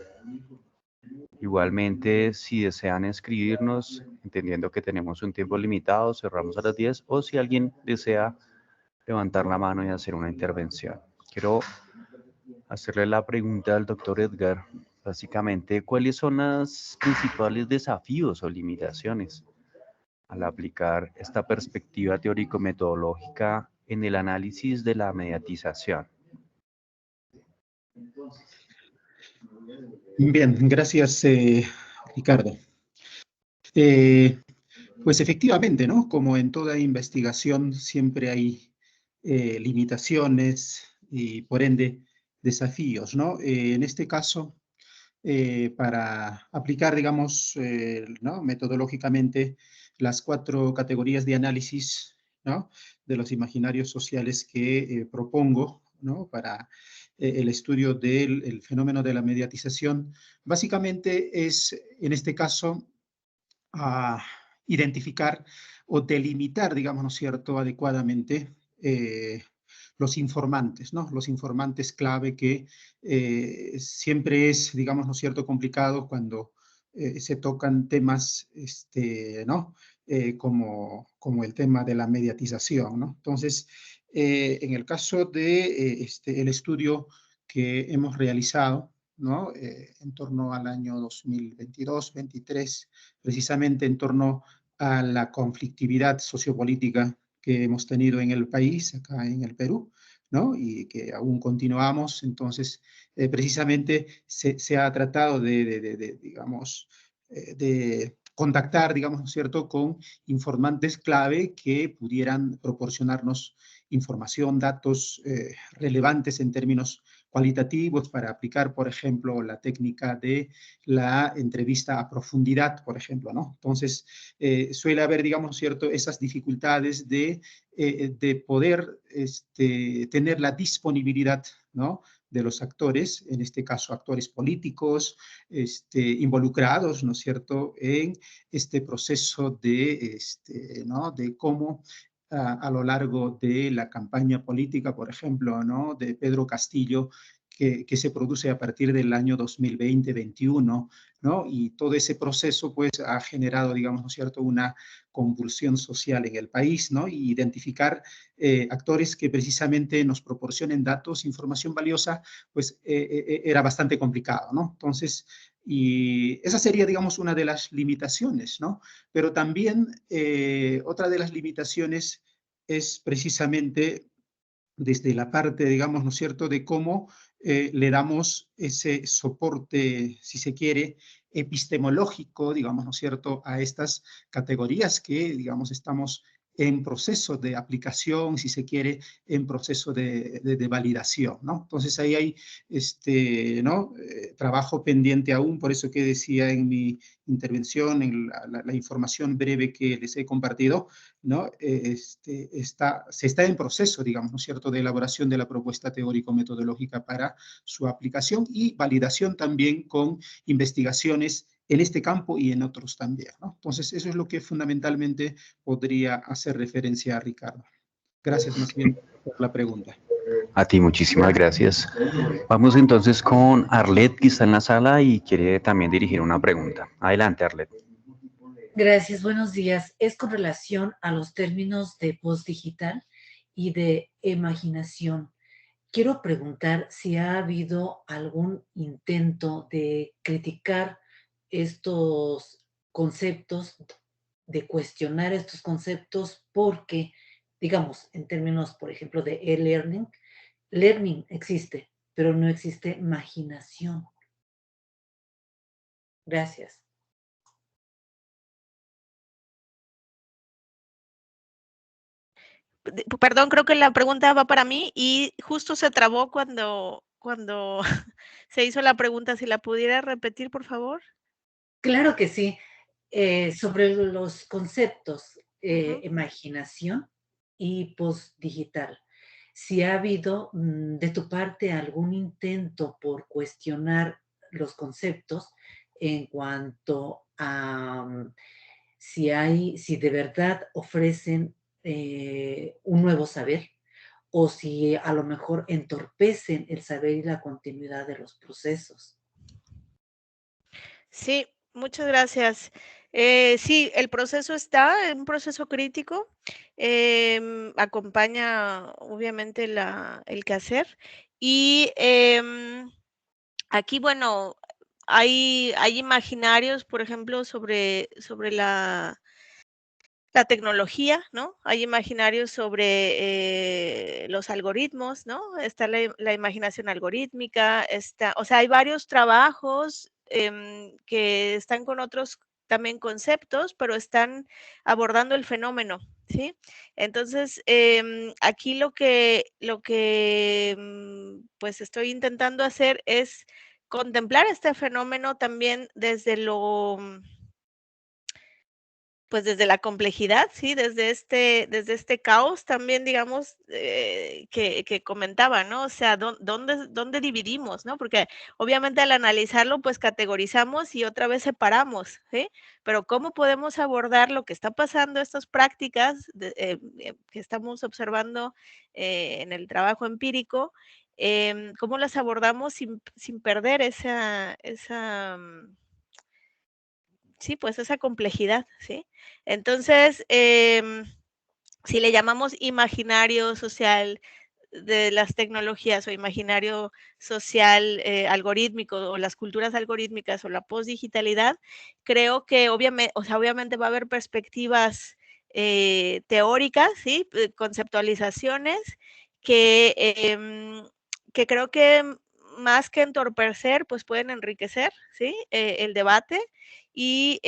S3: Igualmente, si desean escribirnos, entendiendo que tenemos un tiempo limitado, cerramos a las 10, o si alguien desea levantar la mano y hacer una intervención. Quiero hacerle la pregunta al doctor Edgar, básicamente, ¿cuáles son los principales desafíos o limitaciones al aplicar esta perspectiva teórico-metodológica en el análisis de la mediatización?
S2: Bien, gracias, Ricardo. Pues efectivamente, ¿no? Como en toda investigación, siempre hay limitaciones y, por ende, desafíos, ¿no? En este caso, para aplicar, digamos, ¿no? Metodológicamente las 4 categorías de análisis, ¿no? De los imaginarios sociales que propongo, ¿no? Para el estudio del fenómeno de la mediatización, básicamente es, en este caso, a identificar o delimitar, digamos, ¿no es cierto?, adecuadamente los informantes, ¿no? Los informantes clave que siempre es, digamos, ¿no es cierto?, complicado cuando se tocan temas, ¿no? Como el tema de la mediatización, ¿no? Entonces, en el caso de el estudio que hemos realizado, ¿no? En torno al año 2022-23, precisamente en torno a la conflictividad sociopolítica que hemos tenido en el país, acá en el Perú, ¿no? Y que aún continuamos. Entonces, precisamente se ha tratado digamos, de contactar, digamos, ¿no es cierto?, con informantes clave que pudieran proporcionarnos información, datos relevantes en términos cualitativos para aplicar, por ejemplo, la técnica de la entrevista a profundidad, por ejemplo, ¿no? Entonces, suele haber, digamos, ¿cierto?, esas dificultades de poder tener la disponibilidad, ¿no?, de los actores, en este caso actores políticos, involucrados, ¿no es cierto?, en este proceso ¿no?, de cómo a lo largo de la campaña política, por ejemplo, ¿no?, de Pedro Castillo, que se produce a partir del año 2020-21, ¿no? Y todo ese proceso, pues, ha generado, digamos, ¿no es cierto?, una convulsión social en el país, ¿no? Y identificar actores que precisamente nos proporcionen datos, información valiosa, pues, era bastante complicado, ¿no? Entonces, y esa sería, digamos, una de las limitaciones, ¿no? Pero también otra de las limitaciones es precisamente desde la parte, digamos, ¿no es cierto?, de cómo le damos ese soporte, si se quiere, epistemológico, digamos, ¿no es cierto?, a estas categorías que, digamos, estamos en proceso de aplicación, si se quiere, en proceso de validación, ¿no? Entonces ahí hay ¿no? Trabajo pendiente aún, por eso que decía en mi intervención, en la información breve que les he compartido, ¿no? Se está en proceso, digamos, ¿no es cierto?, de elaboración de la propuesta teórico-metodológica para su aplicación y validación también con investigaciones en este campo y en otros también, ¿no? Entonces, eso es lo que fundamentalmente podría hacer referencia a Ricardo. Gracias más bien por la pregunta.
S3: A ti, muchísimas gracias. Vamos entonces con Arlet, que está en la sala y quiere también dirigir una pregunta. Adelante, Arlet.
S7: Gracias, buenos días. Es con relación a los términos de postdigital y de imaginación. Quiero preguntar si ha habido algún intento de criticar estos conceptos, de cuestionar estos conceptos, porque, digamos, en términos, por ejemplo, de e-learning, learning existe, pero no existe imaginación. Gracias.
S5: Perdón, creo que la pregunta va para mí y justo se trabó cuando se hizo la pregunta. Si la pudiera repetir, por favor.
S7: Claro que sí. Sobre los conceptos,
S5: Ujú.
S7: imaginación y postdigital. Si ha habido de tu parte algún intento por cuestionar los conceptos en cuanto a si de verdad ofrecen un nuevo saber o si a lo mejor entorpecen el saber y la continuidad de los procesos.
S5: Sí, muchas gracias. Sí, el proceso está en un proceso crítico. Acompaña obviamente el quehacer. Y aquí, bueno, hay imaginarios, por ejemplo, sobre la la tecnología, ¿no? Hay imaginarios sobre los algoritmos, ¿no? Está la imaginación algorítmica, o sea, hay varios trabajos que están con otros también conceptos, pero están abordando el fenómeno, ¿sí? Entonces, aquí lo que pues estoy intentando hacer es contemplar este fenómeno también desde pues desde la complejidad, ¿sí? Desde este caos también, digamos, que comentaba, ¿no? O sea, ¿dónde dividimos, no? Porque obviamente al analizarlo, pues categorizamos y otra vez separamos, ¿sí? Pero ¿cómo podemos abordar lo que está pasando, estas prácticas que estamos observando en el trabajo empírico? ¿Cómo las abordamos sin perder sí, pues esa complejidad, ¿sí? Entonces, si le llamamos imaginario social de las tecnologías o imaginario social algorítmico o las culturas algorítmicas o la postdigitalidad, creo que obviamente va a haber perspectivas teóricas, ¿sí? Conceptualizaciones que creo que más que entorpecer, pues pueden enriquecer, ¿sí? El debate y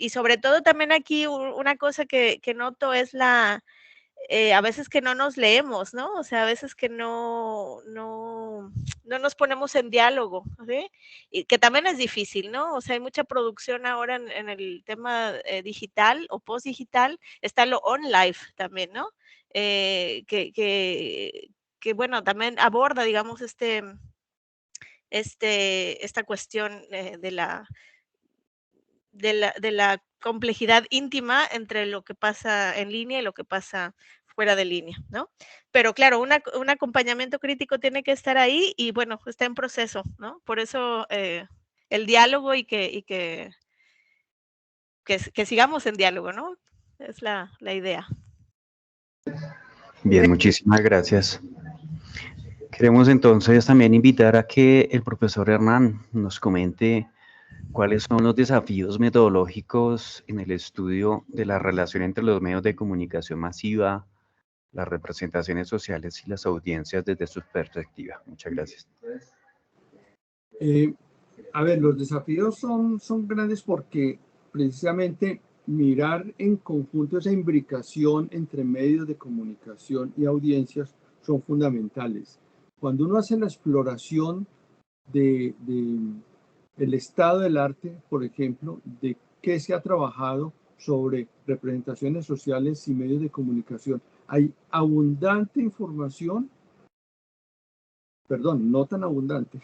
S5: sobre todo también aquí una cosa que noto es a veces que no nos leemos, ¿no? O sea, a veces que no nos ponemos en diálogo, ¿sí? Y que también es difícil, ¿no? O sea, hay mucha producción ahora en el tema digital o post-digital, está lo on-life también, ¿no? Que, bueno, también aborda, digamos, esta cuestión de la complejidad íntima entre lo que pasa en línea y lo que pasa fuera de línea, ¿no? Pero claro, un acompañamiento crítico tiene que estar ahí y bueno, está en proceso, ¿no? Por eso el diálogo y que sigamos en diálogo, ¿no? Es la idea.
S3: Bien, muchísimas gracias. Queremos entonces también invitar a que el profesor Hernán nos comente cuáles son los desafíos metodológicos en el estudio de la relación entre los medios de comunicación masiva, las representaciones sociales y las audiencias desde su perspectiva. Muchas gracias.
S6: A ver, los desafíos son grandes porque precisamente mirar en conjunto esa imbricación entre medios de comunicación y audiencias son fundamentales. Cuando uno hace la exploración del estado del arte, por ejemplo, de qué se ha trabajado sobre representaciones sociales y medios de comunicación, hay abundante información, perdón, no tan abundante,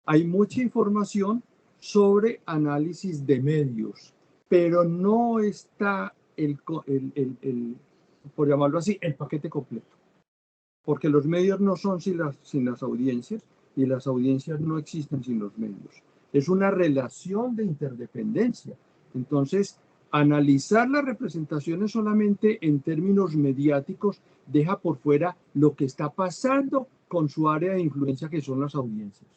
S6: hay mucha información sobre análisis de medios, pero no está por llamarlo así, el paquete completo. Porque los medios no son sin las audiencias y las audiencias no existen sin los medios. Es una relación de interdependencia. Entonces, analizar las representaciones solamente en términos mediáticos deja por fuera lo que está pasando con su área de influencia, que son las audiencias.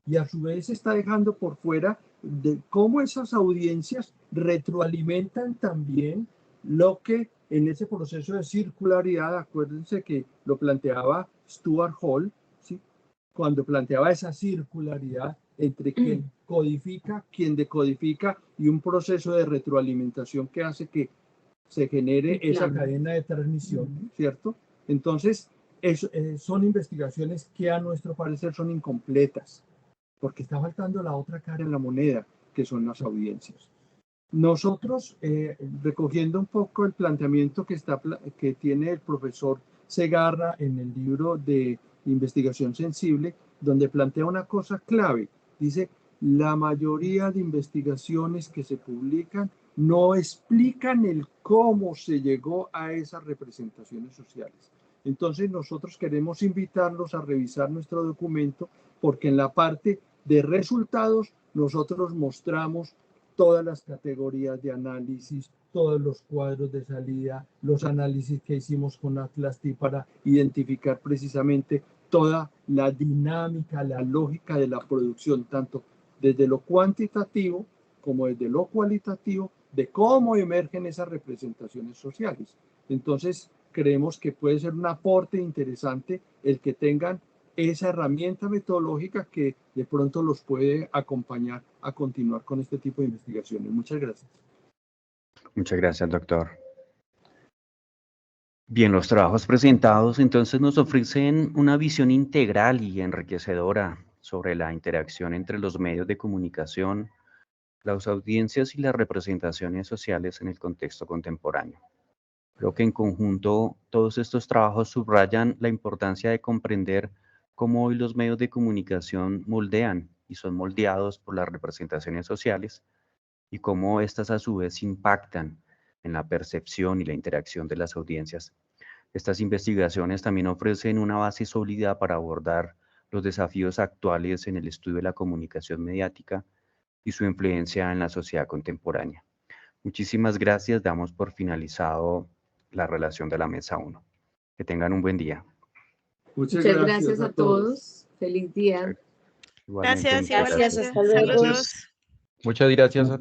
S6: Y a su vez está dejando por fuera de cómo esas audiencias retroalimentan también lo que en ese proceso de circularidad, acuérdense que lo planteaba Stuart Hall, ¿sí? Cuando planteaba esa circularidad entre quien codifica, quien decodifica y un proceso de retroalimentación que hace que se genere esa cadena de transmisión, ¿cierto? Entonces, son investigaciones que a nuestro parecer son incompletas, porque está faltando la otra cara en la moneda, que son las audiencias. Nosotros, recogiendo un poco el planteamiento que tiene el profesor Segarra en el libro de Investigación Sensible, donde plantea una cosa clave. Dice, la mayoría de investigaciones que se publican no explican el cómo se llegó a esas representaciones sociales. Entonces nosotros queremos invitarlos a revisar nuestro documento porque en la parte de resultados nosotros mostramos todas las categorías de análisis, todos los cuadros de salida, los análisis que hicimos con Atlas-T para identificar precisamente toda la dinámica, la lógica de la producción, tanto desde lo cuantitativo como desde lo cualitativo, de cómo emergen esas representaciones sociales. Entonces, creemos que puede ser un aporte interesante el que tengan esa herramienta metodológica que de pronto los puede acompañar a continuar con este tipo de investigaciones. Muchas gracias.
S3: Muchas gracias, doctor. Bien, los trabajos presentados entonces nos ofrecen una visión integral y enriquecedora sobre la interacción entre los medios de comunicación, las audiencias y las representaciones sociales en el contexto contemporáneo. Creo que en conjunto todos estos trabajos subrayan la importancia de comprender cómo hoy los medios de comunicación moldean y son moldeados por las representaciones sociales y cómo éstas a su vez impactan en la percepción y la interacción de las audiencias. Estas investigaciones también ofrecen una base sólida para abordar los desafíos actuales en el estudio de la comunicación mediática y su influencia en la sociedad contemporánea. Muchísimas gracias, damos por finalizado la relación de la mesa 1. Que tengan un buen día.
S4: Muchas gracias a todos. Feliz día.
S3: Igualmente,
S5: Gracias,
S3: muchas
S5: igualmente.
S7: Hasta luego.
S5: Saludos.
S1: Muchas gracias a